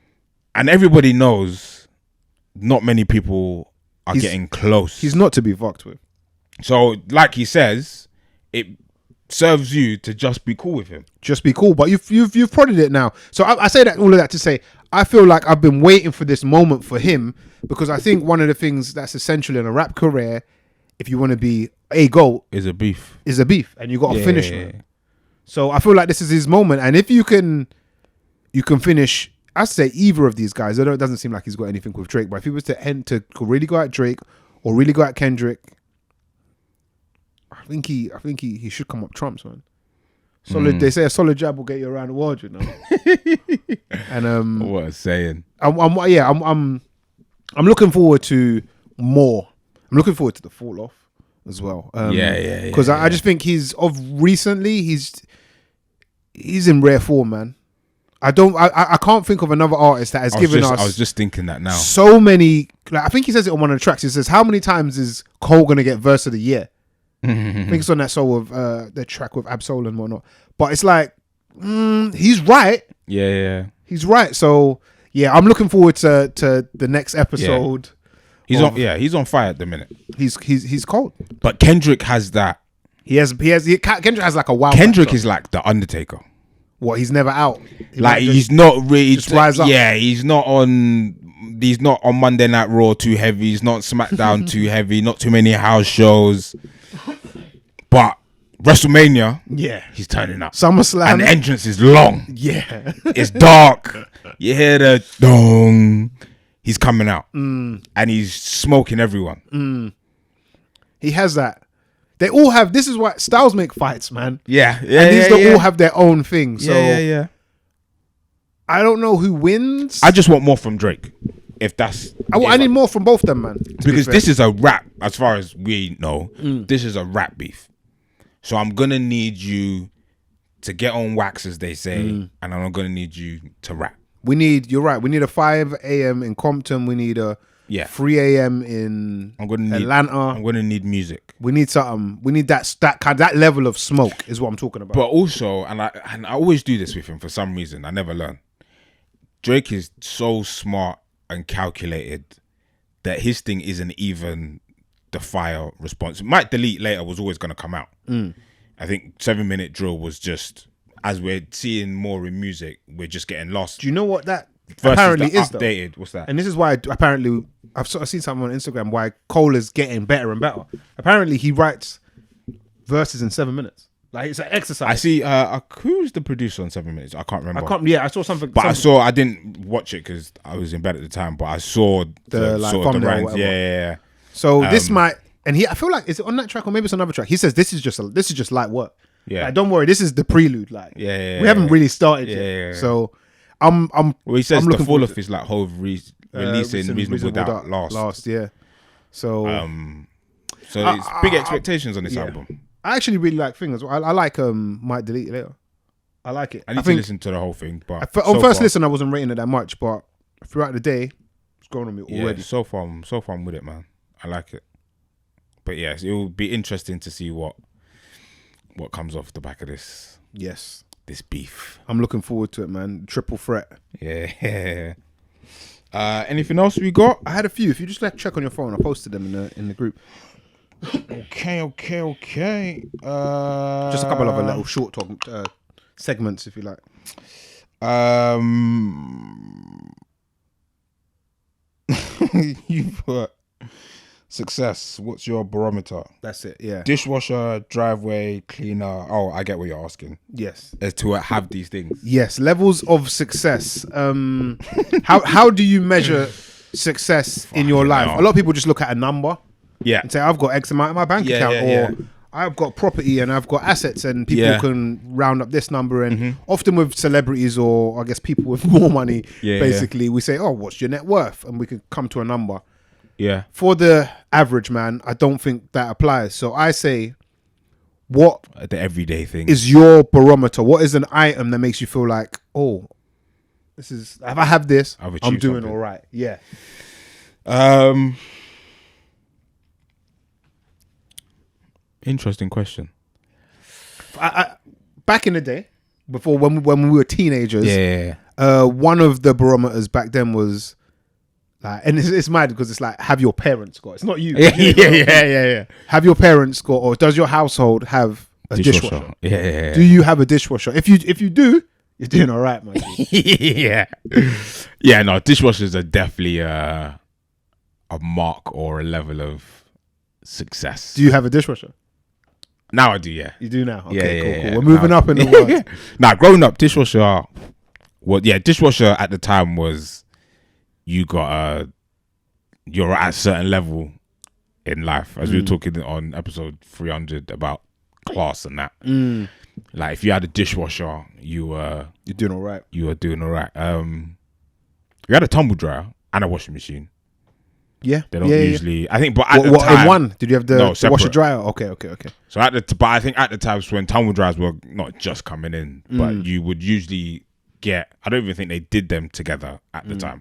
And everybody knows not many people are getting close. He's not to be fucked with. So, like he says, it serves you to just be cool with him. Just be cool. But you've prodded it now. So I say all of that to say, I feel like I've been waiting for this moment for him, because I think one of the things that's essential in a rap career, if you want to be a GOAT, is a beef. And you got to finish it. So I feel like this is his moment. And if you can finish, I'd say either of these guys. It doesn't seem like he's got anything with Drake, but if he was to really go at Drake or really go at Kendrick, I think he should come up trumps, man. Solid. They say a solid jab will get you around the world, you know. And what a saying. I'm looking forward to more. I'm looking forward to the fall off as well. Because I just think he's in rare form, man. I can't think of another artist that has given us. I was just thinking that now. So many. Like, I think he says it on one of the tracks. He says, "How many times is Cole gonna get verse of the year?" I think it's on that soul of the track with Absol and whatnot. But it's like, he's right. Yeah. He's right. So yeah, I'm looking forward to the next episode. Yeah. He's on fire at the minute. He's cold. But Kendrick has that. Kendrick has like a wild. Kendrick factor. is like the Undertaker. What, he's never out. He's not really just rise up. Yeah, he's not on Monday Night Raw too heavy. He's not SmackDown too heavy. Not too many house shows. But WrestleMania, he's turning up. SummerSlam, and the entrance is long. Yeah, it's dark. You hear the dong. he's coming out and he's smoking everyone. He has that. They all have. This is why styles make fights, man. Yeah. And these all have their own thing. So yeah. I don't know who wins. I just want more from Drake. If that's, I need more from both of them, man. Because this is a rap, as far as we know. This is a rap beef. So I'm gonna need you to get on wax, as they say, and I'm gonna need you to rap. You're right. We need a 5 a.m. in Compton. We need a 3 a.m. in Atlanta. I'm gonna need music. We need something. We need that level of smoke is what I'm talking about. But also, and I always do this with him for some reason. I never learn. Drake is so smart and calculated that his thing isn't even the fire response. Might delete later was always going to come out. I think 7-minute drill was just, as we're seeing more in music, we're just getting lost. Do you know what that apparently is updated? What's that? And this is why apparently I've sort of seen something on Instagram why Cole is getting better and better. Apparently he writes verses in 7 minutes. Like it's an exercise. I see. Who's the producer on 7 minutes? I can't remember. I saw something. But I didn't watch it because I was in bed at the time. But I saw the rhymes. Yeah. So this might, and I feel like, is it on that track or maybe it's another track? He says this is just light work. Yeah. Like, don't worry, this is the prelude. Like, we haven't really started yet. So well, he says the fall off is like whole releasing Reasonable Doubt last. Yeah. So it's big expectations on this album. I actually really like things. I like Might Delete It Later. I like it. I need to listen to the whole thing, but on first listen I wasn't rating it that much, but throughout the day it's growing on me already. So far I'm with it, man. I like it. But yes, it will be interesting to see what comes off the back of this. Yes. This beef. I'm looking forward to it, man. Triple threat. Yeah. Anything else we got? I had a few. If you just check on your phone, I posted them in the group. Okay. Just a couple of little short talk segments, if you like. You've got success. What's your barometer? That's it. Yeah. Dishwasher, driveway cleaner. Oh, I get what you're asking. Yes. As to have these things. Yes. Levels of success. How do you measure success in your life? A lot of people just look at a number. Yeah. And say, I've got X amount in my bank account, or I've got property and I've got assets, and people can round up this number. And often with celebrities, or I guess people with more money, basically, we say, oh, what's your net worth? And we could come to a number. Yeah. For the average man, I don't think that applies. So I say, what the everyday thing is your barometer? What is an item that makes you feel like, oh, this is, if I have this, I'm doing all right. Yeah. Interesting question. I back in the day, before when we were teenagers, one of the barometers back then was like, and it's mad because it's like, have your parents got? It's not you. Yeah. Have your parents got, or does your household have a dishwasher? Yeah. Do you have a dishwasher? If you do, you're doing all right, man. Yeah. No, dishwashers are definitely a mark or a level of success. Do you have a dishwasher? Now I do, yeah. You do now? Okay, cool. Yeah. We're moving up in the world. Now, growing up, dishwasher at the time was, you're at a certain level in life. As we were talking on episode 300 about class and that. Like, if you had a dishwasher, you're doing all right. You were doing all right. You had a tumble dryer and a washing machine. Yeah, they don't usually. I think, but at the time, in one, did you have the washer dryer? Okay. So but I think at the times when tumble dryers were not just coming in, but you would usually get. I don't even think they did them together at the time.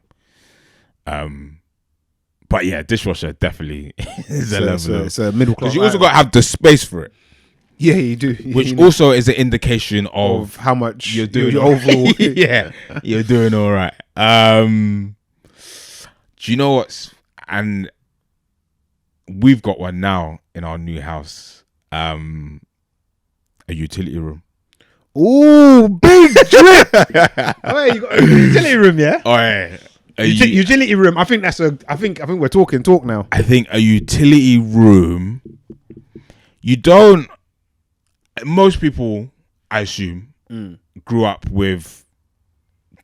But yeah, dishwasher definitely is a level. It's a middle class. Because you also got to have the space for it. Yeah, you do. Which also is an indication of how much you're doing. Your overall. Yeah, you're doing all right. Do you know what's? And we've got one now in our new house, a utility room. Ooh, big drip! Wait, you got a utility room, yeah? Oh, yeah. Utility room. I think I think we're talking talk now. I think a utility room. You don't. Most people, I assume, grew up with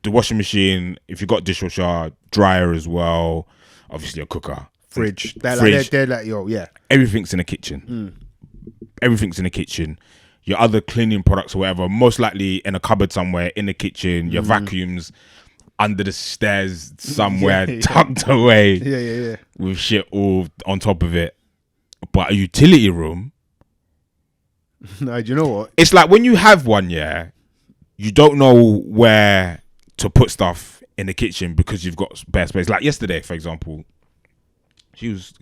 the washing machine. If you got dishwasher, dryer as well. Obviously a cooker, fridge. They're like everything's in the kitchen. Everything's in the kitchen. Your other cleaning products or whatever, most likely in a cupboard somewhere in the kitchen. Your vacuums under the stairs somewhere, tucked away. With shit all on top of it. But a utility room. No, do you know what? It's like when you have one, you don't know where to put stuff in the kitchen because you've got bare space. Like yesterday, for example, she was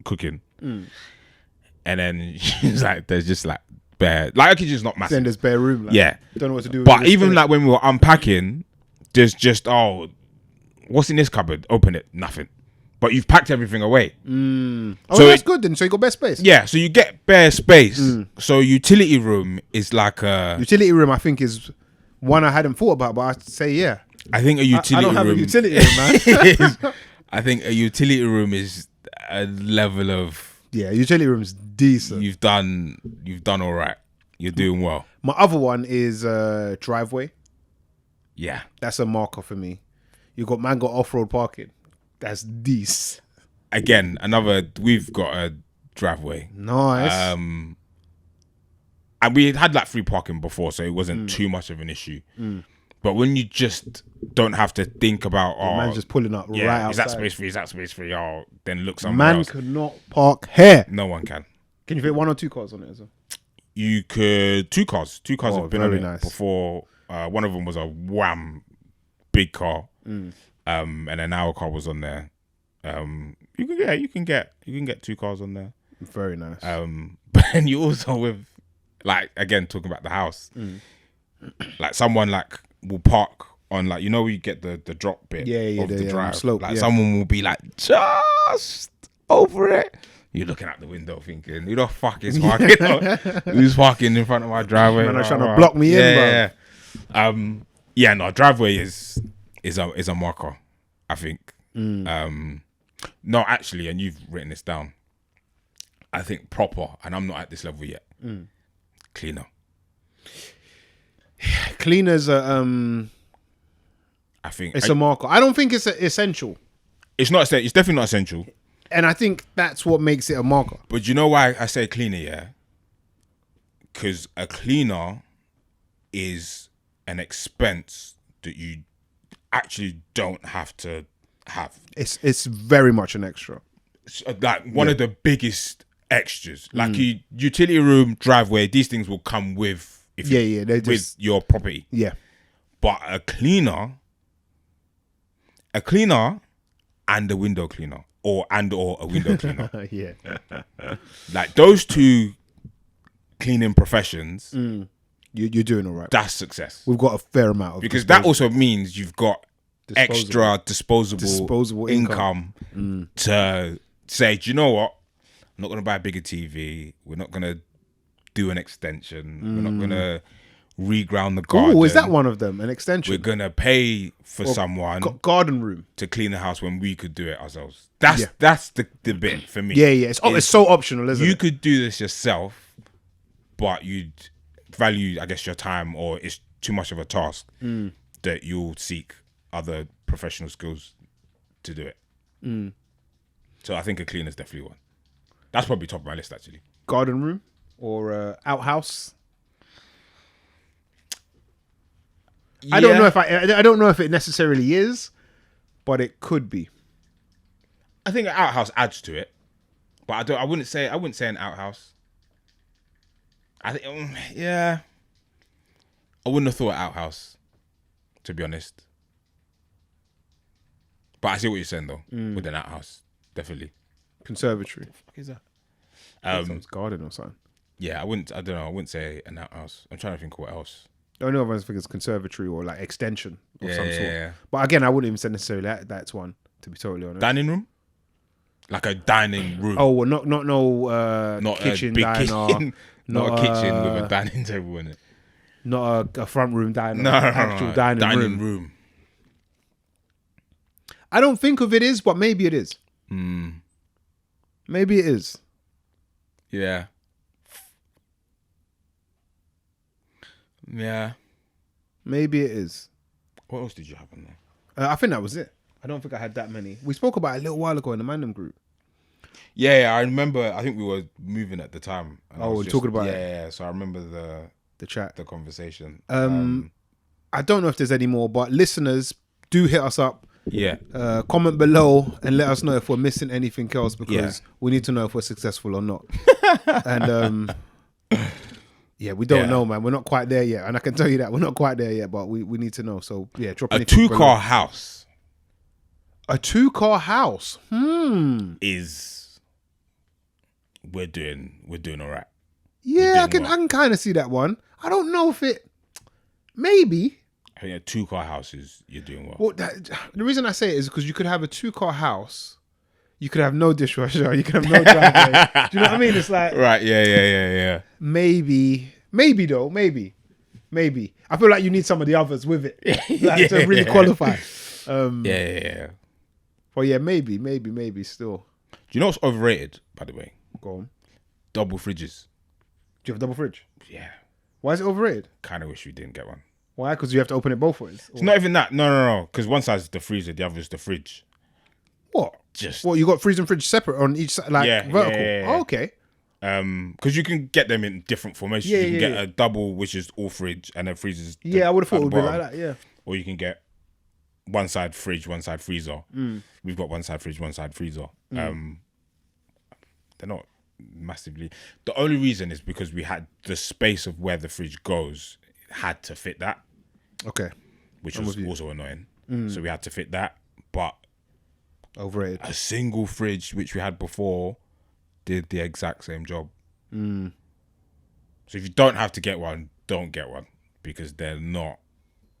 cooking, and then she's like, "There's just like bare, like our kitchen's not massive. Then there's bare room. Like, don't know what to do. But even like when we were unpacking, there's just what's in this cupboard? Open it, nothing. But you've packed everything away. So that's good then. So you got bare space. Yeah, so you get bare space. So utility room is like a... Utility room, I think, is one I hadn't thought about, but I'd say, I think a utility room... I don't have a utility room, man. I think a utility room is a level of... Yeah, utility room's decent. You've done all right. You're doing well. My other one is driveway. Yeah. That's a marker for me. You got off-road parking. That's decent. Again, we've got a driveway. Nice. And we had like free parking before, so it wasn't too much of an issue. But when you just don't have to think about, man's just pulling up right outside. Is that space free? Then look somewhere else. Man cannot park here. No one can. Can you fit 1 or 2 cars on it as well? You could 2 cars. 2 cars have been on it before. One of them was a big car. And then our car was on there. You can get 2 cars on there. Very nice. But then you also with, like, again, talking about the house, like someone like will park on, like, you know, you get the drop bit of the drive slope. Like someone will be like just over it. You're looking out the window thinking, who the fuck is parking? Who's parking in front of my driveway? Man, trying to block me in, bro. No, driveway is a marker, I think. No, actually, and you've written this down, I think proper, and I'm not at this level yet. Cleaner. Cleaners are I think it's a marker. I don't think it's essential. It's not. It's definitely not essential. And I think that's what makes it a marker. But you know why I say cleaner? Yeah, because a cleaner is an expense that you actually don't have to have. It's very much an extra. It's like one of the biggest extras. Like utility room, driveway, these things will come with with your property. Yeah. But a cleaner and a window cleaner or a window cleaner. Yeah. Like those 2 cleaning professions, you're doing all right. That's success. We've got a fair amount of because that also means you've got extra disposable income to say, do you know what? I'm not going to buy a bigger TV. We're not going to do an extension. We're not going to reground the garden. Oh, is that one of them? An extension? We're going to pay for someone garden room to clean the house when we could do it ourselves. That's the bit for me. Yeah. It's so optional, isn't it? You could do this yourself, but you'd value, I guess, your time, or it's too much of a task that you'll seek other professional skills to do it. So I think a cleaner is definitely one. That's probably top of my list, actually. Garden room or outhouse. Yeah. I don't know if it necessarily is, but it could be. I think an outhouse adds to it, but I wouldn't say an outhouse. I think I wouldn't have thought outhouse, to be honest. But I see what you're saying though with an outhouse, definitely. Conservatory. What the fuck is that? Someone's garden or something. Yeah, I don't know. I wouldn't say an outhouse. I'm trying to think of what else. I don't know if I think it's conservatory or like extension of some sort. Yeah. But again, I wouldn't even say necessarily that's one, to be totally honest. Dining room? Like a dining room. Oh, well, not kitchen, a big diner. Kitchen, not a kitchen with a dining table in it. Not a front room diner. No, actual dining room. I don't think of it is, but maybe it is. Maybe it is. Yeah. Yeah. Maybe it is. What else did you have on there? I think that was it. I don't think I had that many. We spoke about it a little while ago in the Mandem group. Yeah, I remember. I think we were moving at the time. We're talking about it. Yeah, so I remember the chat, the conversation. I don't know if there's any more, but listeners, do hit us up. Yeah. Comment below and let us know if we're missing anything else, because we need to know if we're successful or not. And yeah, we don't know, man. We're not quite there yet, and I can tell you that we're not quite there yet. But we need to know. So yeah, drop a 2-car house. A 2-car house. Is we're doing all right. Yeah, I can kind of see that one. I don't know if it. Maybe. I think a 2-car house is you're doing well. Well, the reason I say it is because you could have a 2-car house, you could have no dishwasher, you could have no driveway. Do you know what I mean? It's like right, yeah. Maybe though, maybe. I feel like you need some of the others with it, to really qualify. Yeah. Well, yeah, maybe still. Do you know what's overrated, by the way? Go on. Double fridges. Do you have a double fridge? Yeah. Why is it overrated? Kind of wish we didn't get one. Why? Because you have to open it both ways? It's not even that. No. Because one side's the freezer, the other's the fridge. What? You got freezer and fridge separate on each side, vertical? Yeah. Oh, okay. Because you can get them in different formations. You can get a double, which is all fridge, and then freezers. Yeah, I would have thought it would be like that. Yeah. Or you can get one side fridge, one side freezer. We've got one side fridge, one side freezer. They're not massively. The only reason is because we had the space of where the fridge goes had to fit that. Okay. Which was also annoying. So we had to fit that, but overrated. A single fridge which we had before did the exact same job. So if you don't have to get one, don't get one, because they're not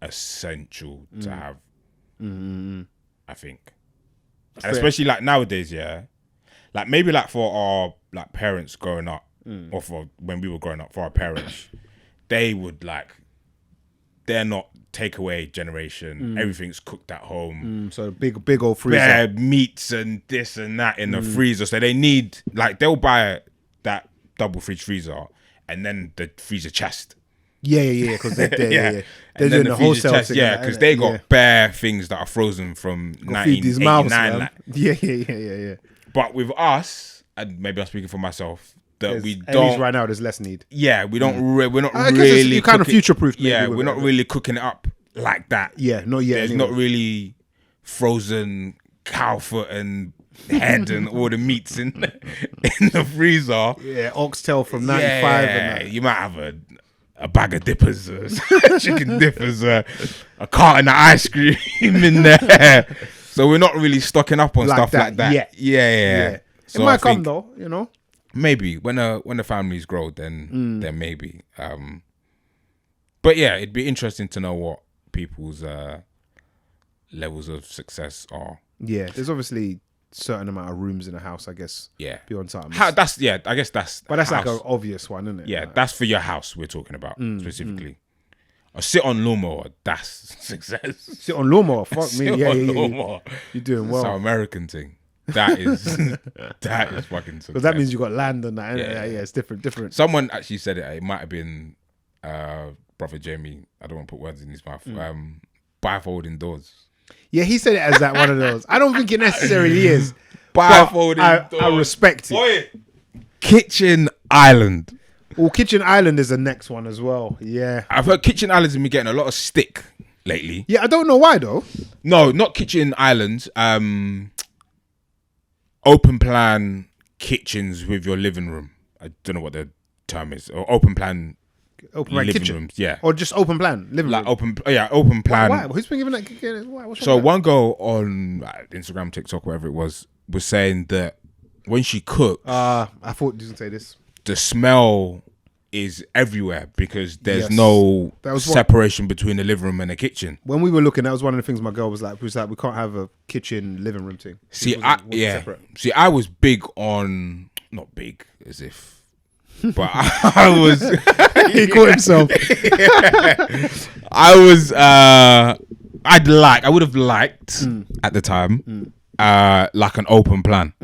essential to have. I think. And especially like nowadays, like maybe like for our like parents growing up, or for when we were growing up, for our parents, they would like, they're not takeaway generation. Everything's cooked at home. So big old freezer. Yeah, meats and this and that in the freezer. So they need, like, they'll buy that double fridge freezer and then the freezer chest. Yeah, because they're doing the wholesale chest, because they got bare things that are frozen from 1989. Yeah. But with us, and maybe I'm speaking for myself, that we don't. At least right now, there's less need. Yeah, we don't. We're not really. You kind of future proof. Yeah, we're not really cooking it up like that. Yeah, not yet. There's not really frozen cow foot and head and all the meats in the freezer. Yeah, oxtail from 95. Yeah, and you might have a bag of dippers, chicken dippers, a carton of ice cream in there. So we're not really stocking up on stuff like that. Yeah. So it might come though, you know. Maybe when the families grow, then maybe. But yeah, it'd be interesting to know what people's levels of success are. Yeah, there's obviously certain amount of rooms in a house, I guess. Yeah, beyond time. I guess that's. But that's house. Like an obvious one, isn't it? Yeah, that's for your house we're talking about specifically. A sit on lawnmower, that's success. Sit on lawnmower, fuck me. Yeah. You're doing well. It's our American thing. That is fucking success. Because that means you got land on that. Yeah, it's different. Someone actually said it. It might have been Brother Jamie. I don't want to put words in his mouth. Bifolding doors. Yeah, he said it as that one of those. I don't think it necessarily is. Bifolding doors. I respect it. Boy. Kitchen island. Well, kitchen island is the next one as well. Yeah, I've heard kitchen islands have been getting a lot of stick lately. Yeah, I don't know why though. No, not kitchen islands. Open plan kitchens with your living room. I don't know what the term is. Or open plan living kitchen rooms. Yeah, or just open plan living room. Open plan. Why? Who's been giving that? Why? So one girl on Instagram, TikTok, whatever it was saying that when she cooks, I thought you didn't say this. The smell is everywhere because there's no separation between the living room and the kitchen. When we were looking, that was one of the things my girl was like, we can't have a kitchen living room thing. I was big on, not big as if, but I was. He caught himself. I was. I would have liked at the time, like an open plan.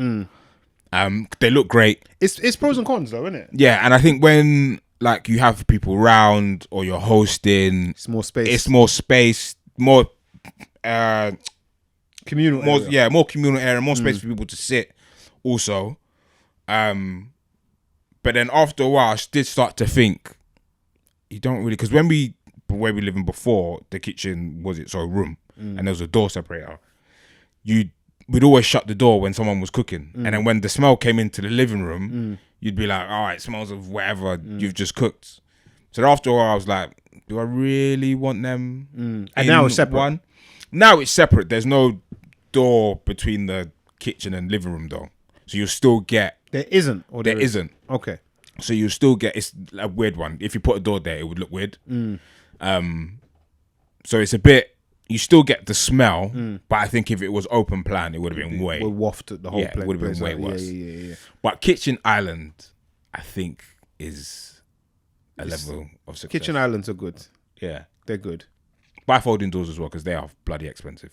They look great. It's pros and cons though, isn't it? Yeah, and I think when like you have people round or you're hosting, it's more space. It's more space, more communal area. Yeah, more communal area, more space for people to sit also. But then after a while, I did start to think, you don't really, because where we living before, the kitchen was its own room, and there was a door separator. We'd always shut the door when someone was cooking, and then when the smell came into the living room, you'd be like, all right, it smells of whatever you've just cooked. So after a while, I was like, do I really want them? And now it's separate. Now it's separate. There's no door between the kitchen and living room though, so you'll still get. There isn't, or there isn't. Okay. So you still get, it's a weird one. If you put a door there, it would look weird. So it's a bit, you still get the smell, but I think if it was open plan, it would have been way. Would waft the whole place. It would have been way worse. Yeah. But Kitchen Island, I think, is a level of success. Kitchen Islands are good. Yeah. They're good. Buy folding doors as well, because they are bloody expensive.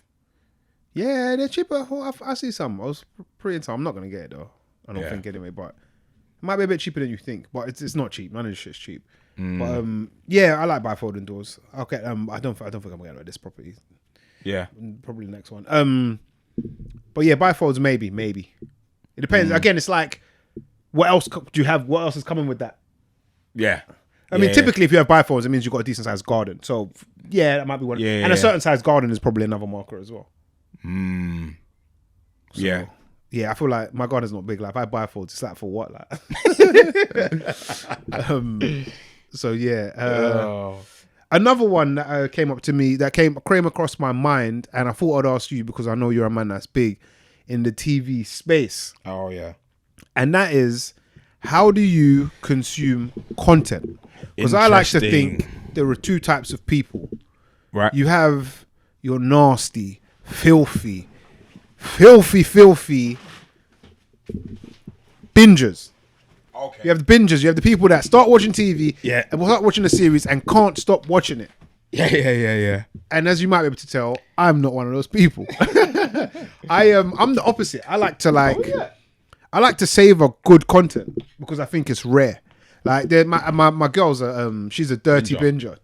Yeah, they're cheaper. I see some. I was pretty into. I'm not going to get it though. I don't think anyway, but it might be a bit cheaper than you think, but it's not cheap. None of this shit's cheap. But yeah, I like bifolding doors. I'll get I don't think I'm gonna get this property. Yeah, probably the next one. But yeah, bifolds maybe. It depends. Again, it's like, what else do you have? What else is coming with that? Yeah. I mean, typically if you have bifolds, it means you've got a decent sized garden. So yeah, that might be one. Yeah, and a certain sized garden is probably another marker as well. So, yeah. Yeah, I feel like my garden's not big. Like, if I buy bifolds, it's like for what? Like, so yeah. Another one that came up to me, that came across my mind, and I thought I'd ask you because I know you're a man that's big in the TV space. Oh yeah. And that is, how do you consume content? Because I like to think there are two types of people. Right. You have your nasty, filthy bingers. Okay. You have the bingers. You have the people that start watching TV and will start watching a series and can't stop watching it. Yeah. And as you might be able to tell, I'm not one of those people. I'm the opposite. I like to savor good content because I think it's rare. Like my girl's she's a dirty binger.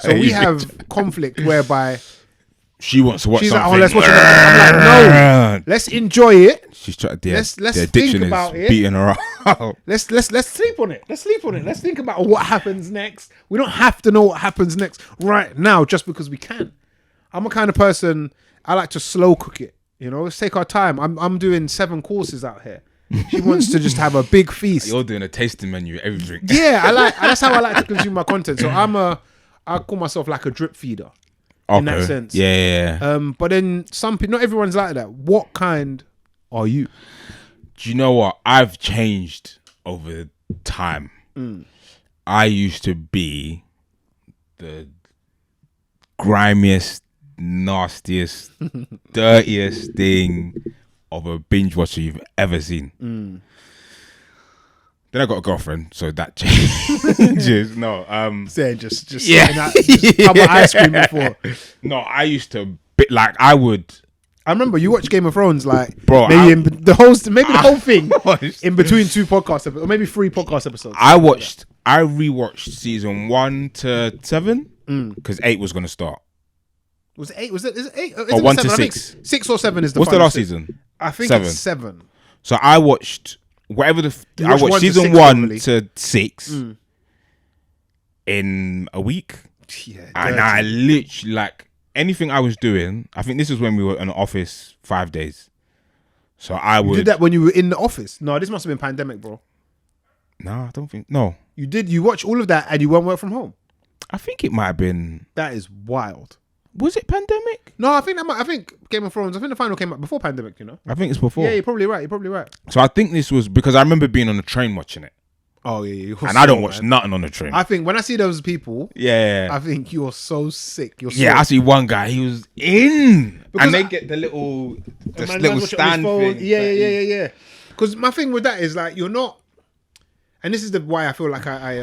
So we have conflict whereby she wants to watch something. Like, let's watch it. I'm like, no, let's enjoy it. She's trying. Let's the think about it. Beating her up. Let's sleep on it. Let's think about what happens next. We don't have to know what happens next right now just because we can. I'm a kind of person, I like to slow cook it. You know, let's take our time. I'm doing 7 courses out here. She wants to just have a big feast. You're doing a tasting menu every drink. Yeah, that's how I like to consume my content. So I call myself like a drip feeder. In that sense. Yeah. But then some people, not everyone's like that. What kind are you? Do you know what? I've changed over time. I used to be the grimiest, nastiest, dirtiest thing of a binge watcher you've ever seen. Then I got a girlfriend, so that changes. No, saying just have an ice cream before. No, I used to I remember you watched Game of Thrones, like, bro. Maybe the whole thing in between 2 podcast episodes, or maybe 3 podcast episodes. I rewatched season 1 to 7 because 8 was gonna start. Was it 8? Is it 8? Or 1 to 6. 6 or 7 is the. What's the last season? I think it's 7. So I watched. I watched season 1 to 6 in a week. Yeah, and I literally, like, anything I was doing, I think this is when we were in the office 5 days. So I would. You did that when you were in the office? No, this must have been pandemic, bro. No, I don't think. No. You did. You watch all of that and you won't work from home? I think it might have been. That is wild. Was it pandemic? No, I think Game of Thrones, I think the final came out before pandemic, you know? I think it's before. Yeah, you're probably right. So I think this was because I remember being on the train watching it. Oh, yeah. And I don't watch nothing on the train. I think when I see those people, I think you're so sick. I see one guy, he was in. Because and they get the little stand thing. Yeah. Because my thing with that is, like, you're not, and this is why I feel like I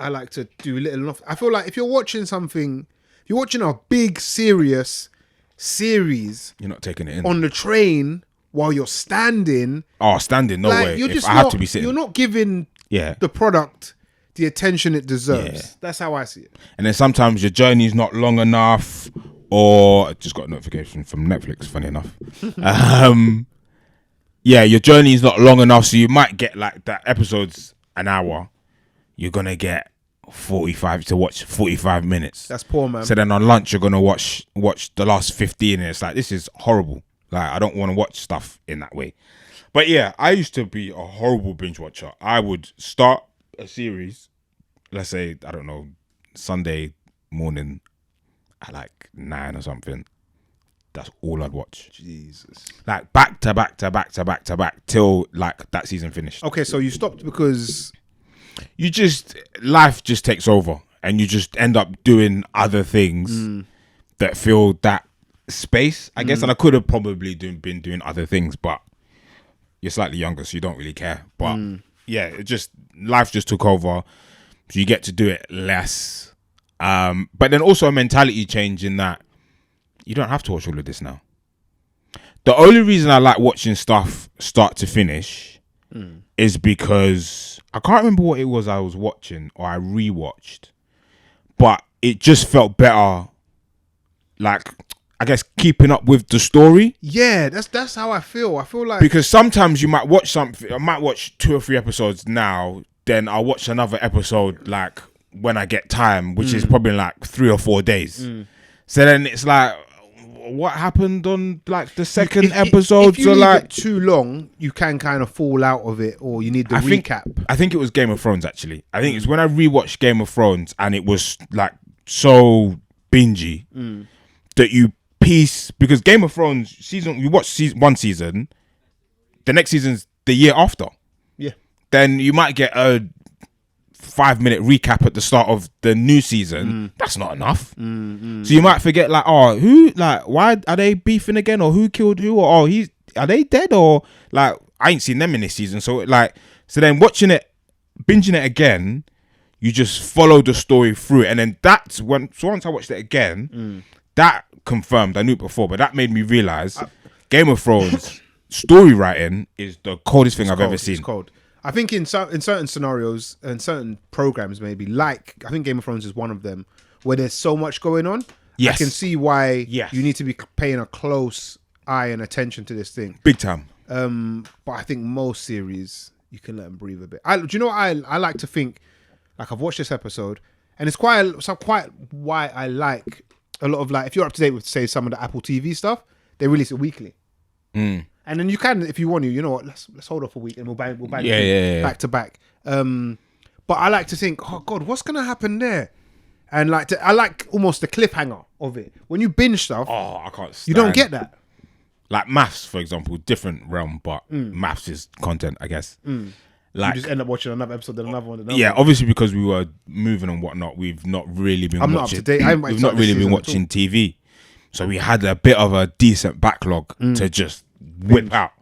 like to do little enough. I feel like if you're watching something, you're watching a big, serious series. You're not taking it in. On the train while you're standing. Oh, standing? No way. I have to be sitting. You're not giving the product the attention it deserves. Yeah. That's how I see it. And then sometimes your journey's not long enough, or I just got a notification from Netflix, funny enough. Yeah, your journey is not long enough, so you might get like that episode's an hour. You're gonna get 45 minutes. That's poor, man. So then on lunch you're gonna watch the last 15, and it's like, this is horrible. Like, I don't want to watch stuff in that way. But yeah, I used to be a horrible binge watcher. I would start a series, let's say, I don't know, Sunday morning at like 9 or something. That's all I'd watch. Jesus. Like back to back till like that season finished. Okay, so you stopped because life just takes over, and you just end up doing other things that fill that space, I guess. And I could have probably been doing other things, but you're slightly younger, so you don't really care. But yeah, life just took over, so you get to do it less. But then also a mentality change in that you don't have to watch all of this now. The only reason I like watching stuff start to finish is because I can't remember what it was I was watching or I rewatched, but it just felt better. Like, I guess, keeping up with the story. Yeah, that's how I feel. I feel like, because sometimes you might watch something. I might watch 2 or 3 episodes now, then I'll watch another episode like when I get time, which is probably like 3 or 4 days. So then it's like, what happened on like the second episode? If you leave it too long, you can kind of fall out of it, or you need the recap. I think it was Game of Thrones, actually. I think it's when I rewatched Game of Thrones and it was like so bingey that you piece, because Game of Thrones you watch one season, the next season's the year after. Yeah. Then you might get a 5-minute recap at the start of the new season. That's not enough. So you might forget, like, why are they beefing again, or who killed who, or are they dead, or like, I ain't seen them in this season. So like, so then binging it again, you just follow the story through, and then that's once I watched it again, that confirmed, I knew it before, but that made me realize Game of Thrones story writing is the coldest thing I've ever seen. It's cold. I think in certain scenarios and certain programs, maybe, like, I think Game of Thrones is one of them, where there's so much going on. Yes. I can see why you need to be paying a close eye and attention to this thing. Big time. But I think most series, you can let them breathe a bit. Do you know what I like to think? Like, I've watched this episode, and it's quite why I like a lot of, like, if you're up to date with, say, some of the Apple TV stuff, they release it weekly. And then you can, if you want to, you know what, let's hold off a week and we'll bang back to back. But I like to think, oh God, what's gonna happen there? And I like almost the cliffhanger of it. When you binge stuff, I can't stand. You don't get that. Like maths, for example, different realm, but maths is content, I guess. Like, you just end up watching another episode, then another one. Obviously, because we were moving and whatnot, we've not really been. I'm not up to date. We've not really been watching TV, so we had a bit of a decent backlog to just whip out.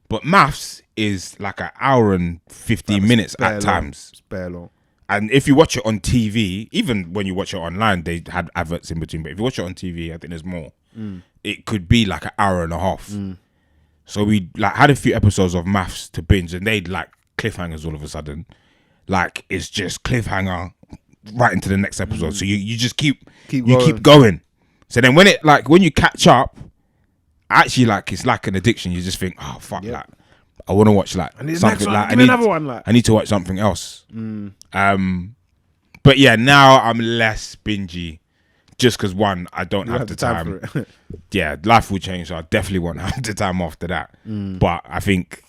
But maths is like an hour and 15 minutes at times. It's bare long. And if you watch it on TV, even when you watch it online, they had adverts in between. But if you watch it on TV, I think there's more. It could be like an hour and a half. So we like had a few episodes of maths to binge, and they'd like cliffhangers all of a sudden. Like, it's just cliffhanger right into the next episode. So you just keep going. So then when you catch up, actually, like, it's like an addiction. You just think, oh fuck, like, I want to watch like something, like another one, like, I need to watch something else. But yeah, now I'm less bingy, just because, one, I don't have the time for it. Yeah, life will change, so I definitely won't have the time after that. But I think,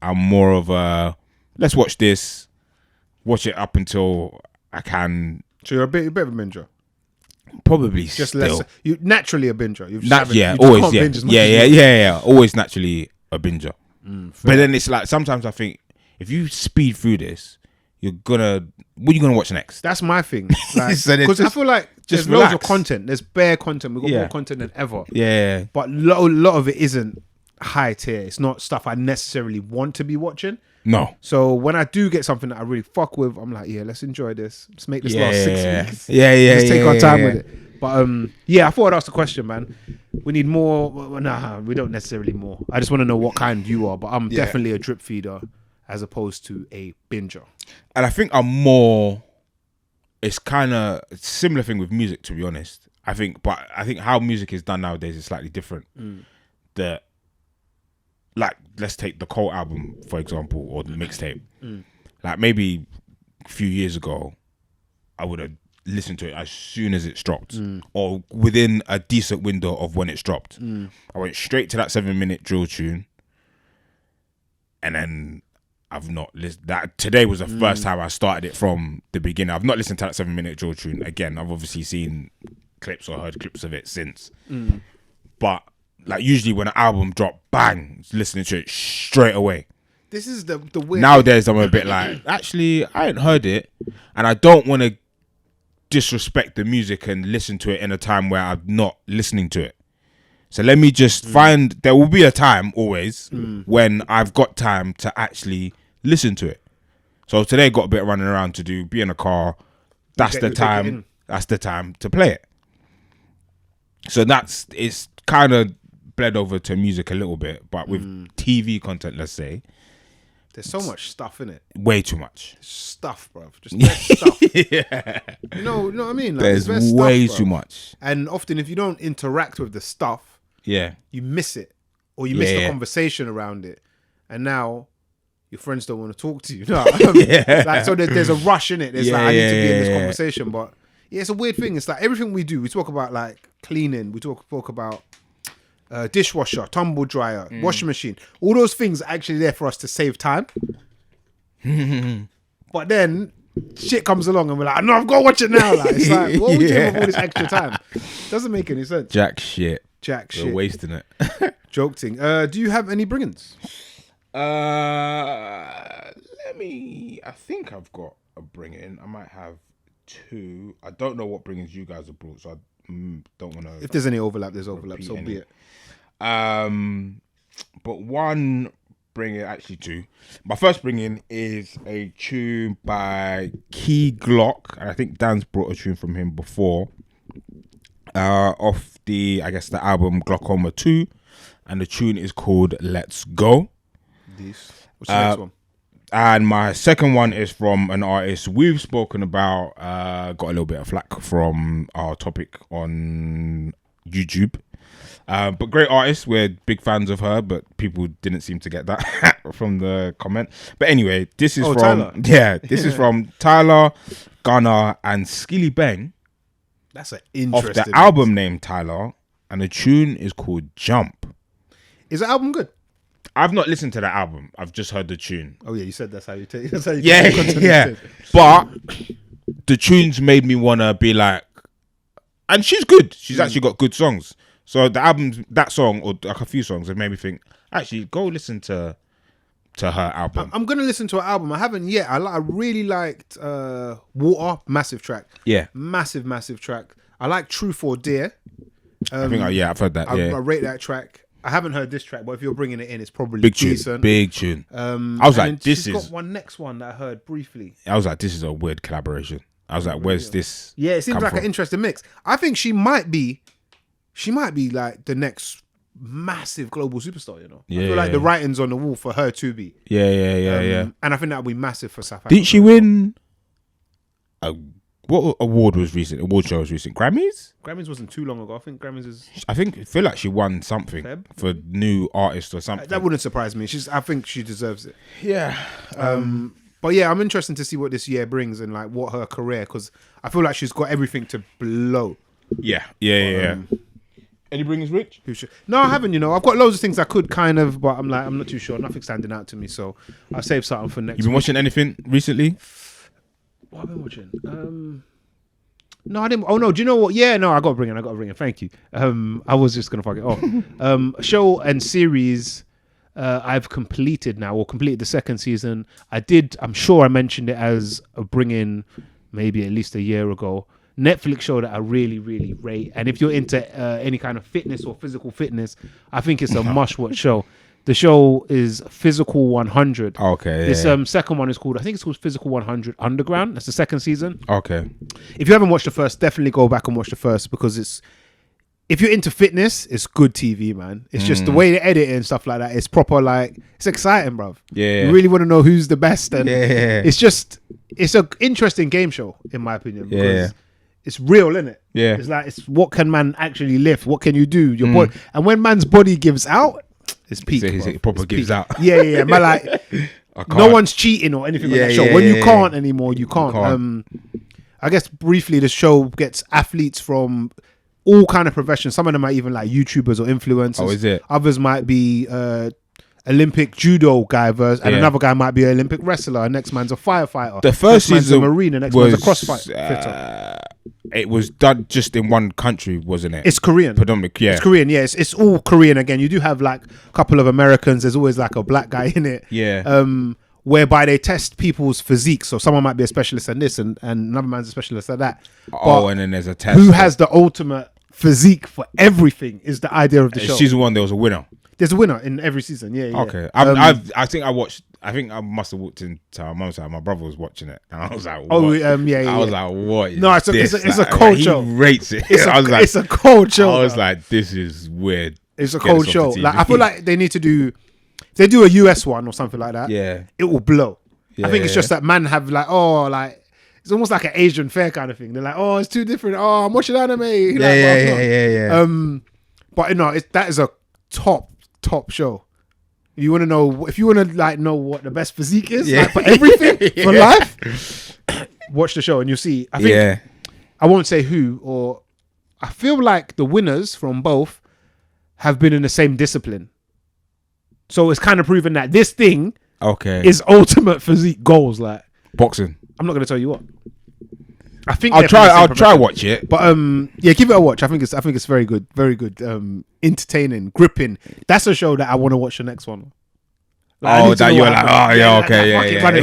I'm more of a, let's watch this, watch it up until I can. So you're a bit of a binger. Probably just still. less. You naturally a binger. Always naturally a binger. But then it's like, sometimes I think if you speed through this, what are you gonna watch next? That's my thing. Because I feel like there's loads of content. There's bare content. We've got more content than ever. Yeah. But a lot of it isn't high tier. It's not stuff I necessarily want to be watching. No. So when I do get something that I really fuck with, I'm like, let's enjoy this. Let's make this last 6 weeks. Let's take our time with it. But I thought I'd ask the question, man. We need more. Nah, we don't necessarily more. I just want to know what kind you are. But I'm definitely a drip feeder as opposed to a binger. And I think I'm more. It's kind of a similar thing with music, to be honest. I think how music is done nowadays is slightly different. Like, let's take the Cole album, for example, or the mixtape. Like, maybe a few years ago, I would have listened to it as soon as it's dropped, or within a decent window of when it's dropped. I went straight to that 7-minute drill tune, and then I've not listened. That today was the first time I started it from the beginning. I've not listened to that 7-minute drill tune again. I've obviously seen clips or heard clips of it since, but like usually when an album drop, bang, listening to it straight away. This is the weird. Nowadays I'm a bit like, actually I ain't heard it, and I don't want to disrespect the music and listen to it in a time where I'm not listening to it. So let me just find, there will be a time always when I've got time to actually listen to it. So today got a bit of running around to do, be in a car. That's the time to play it. So it's kind of bled over to music a little bit, but with TV content, let's say, there's so much stuff in it. Way too much stuff, bro. Just stuff. Yeah. You know what I mean? Like, there's way too much. And often, if you don't interact with the stuff, you miss it, or you miss the conversation around it. And now your friends don't want to talk to you. No, like, so there's a rush in it. There's I need to be in this conversation, but it's a weird thing. It's like everything we do, we talk about like cleaning, we talk about dishwasher, tumble dryer, washing machine. All those things are actually there for us to save time. But then shit comes along and we're like, no, I've got to watch it now. Like, it's like, what are we doing with all this extra time? Doesn't make any sense. Jack shit. We're wasting it. Joke thing. Do you have any bring-ins? I think I've got a bring-in. I might have 2. I don't know what bring-ins you guys have brought, so I don't want to. If there's any overlap, there's overlap, so be it. But one bring-in, actually 2. My first bring-in is a tune by Key Glock, and I think Dan's brought a tune from him before. Off the album Glaucoma 2, and the tune is called Let's Go. What's the next one? And my second one is from an artist we've spoken about, got a little bit of flack from our topic on YouTube. But great artist, we're big fans of her, but people didn't seem to get that from the comment. But anyway, this is from Tyler. This is from Tyler, Gunner, and Skilly Bang. That's an interesting. Of the album named Tyler, and the tune is called Jump. Is the album good? I've not listened to the album. I've just heard the tune. Oh yeah, you said that's how you take. That's how you yeah. But the tunes made me wanna be like, and she's good. She's actually got good songs. So the album, that song or like a few songs, have made me think. Actually, go listen to her album. I'm gonna listen to her album. I haven't yet. I really liked Water, massive track. Yeah, massive track. I like Truth or Dare. I think I've heard that. I rate that track. I haven't heard this track, but if you're bringing it in, it's probably big decent. Big tune. I was like, she's got one next one that I heard briefly. I was like, this is a weird collaboration. I was like, where's this? Yeah, it seems like an interesting mix. I think she might be like the next massive global superstar, you know? Yeah, I feel like the writing's on the wall for her to be. Yeah. And I think that would be massive for South Africa. Didn't she win? What award was recent? Award show was recent? Grammys? Grammys wasn't too long ago. I think Grammys is. I feel like she won something for new artist or something. That wouldn't surprise me. I think she deserves it. Yeah. But yeah, I'm interested to see what this year brings and like what her career, because I feel like she's got everything to blow. Yeah. Any bringers, Rich? No, I haven't. You know, I've got loads of things I could kind of, but I'm not too sure. Nothing's standing out to me, so I'll save something for next. You been watching anything recently? What have I been watching? No, I didn't. Oh no, do you know what? Yeah, no, I got to bring it. Thank you. I was just gonna fuck it off. Show and series. I've completed now, or completed the second season. I'm sure I mentioned it as a bring-in maybe at least a year ago. Netflix show that I really, really rate. And if you're into any kind of fitness or physical fitness, I think it's a must-watch show. The show is Physical 100. Okay. This second one is called, I think it's called Physical 100 Underground. That's the second season. Okay. If you haven't watched the first, definitely go back and watch the first, because if you're into fitness, it's good TV, man. It's just the way they edit it and stuff like that. It's proper, like, it's exciting, bruv. Yeah. You really want to know who's the best. And it's an interesting game show, in my opinion. Because it's real, isn't it? Yeah. It's like, it's what can man actually lift? What can you do? Your body, and when man's body gives out, it's peak. It proper gives out. Yeah. Man, like, no one's cheating or anything on that show. When you can't anymore, you can't. I guess briefly, the show gets athletes from all kind of professions. Some of them are even like YouTubers or influencers. Oh, is it? Others might be Olympic judo guy and another guy might be an Olympic wrestler. The next man's a firefighter. The first next season man's a marine. The next man's a crossfitter. It was done just in one country, wasn't it? It's Korean. Predominantly, yeah. It's Korean, yeah. It's all Korean again. You do have like a couple of Americans. There's always like a black guy in it. Yeah. Whereby they test people's physique. So someone might be a specialist in this and another man's a specialist at that. And then there's a test. Who has the ultimate physique for everything is the idea of the show. Season 1, there was a winner. There's a winner in every season, yeah. Okay. I think I must have walked into our mum's house. My brother was watching it, and I was like, what? I was like, what is this? It's a like, cold show. He rates it. It's a cold show. I was like, this is weird. It's a cold show. Like, I feel like they need to do, if they do a US one or something like that, it will blow. I think it's just that man have like, it's almost like an Asian fair kind of thing. They're like, oh, it's too different. Oh, I'm watching anime. But that is a top show. You want to know, if you want to like know what the best physique is, like for everything, for life, watch the show and you'll see. I think, I won't say who, or I feel like the winners from both have been in the same discipline. So it's kind of proven that this thing is ultimate physique goals. Like boxing. I'm not going to tell you what. I think I'll try watch it. But give it a watch. I think it's very good. Very good. Entertaining, gripping. That's a show that I want to watch the next one. Like, that you're like, run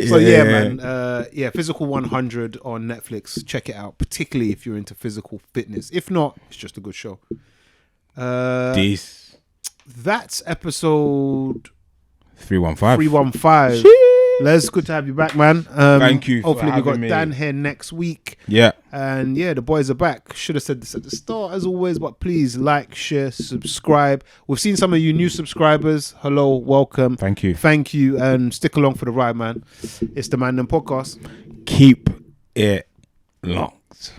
it. Man. Physical 100 on Netflix. Check it out, particularly if you're into physical fitness. If not, it's just a good show. That's episode 315. Les, good to have you back, man. Thank you. Hopefully we got Dan here next week. Yeah. And the boys are back. Should have said this at the start as always, but please like, share, subscribe. We've seen some of you new subscribers. Hello, welcome. Thank you, and stick along for the ride, man. It's the Mandem Podcast. Keep it locked.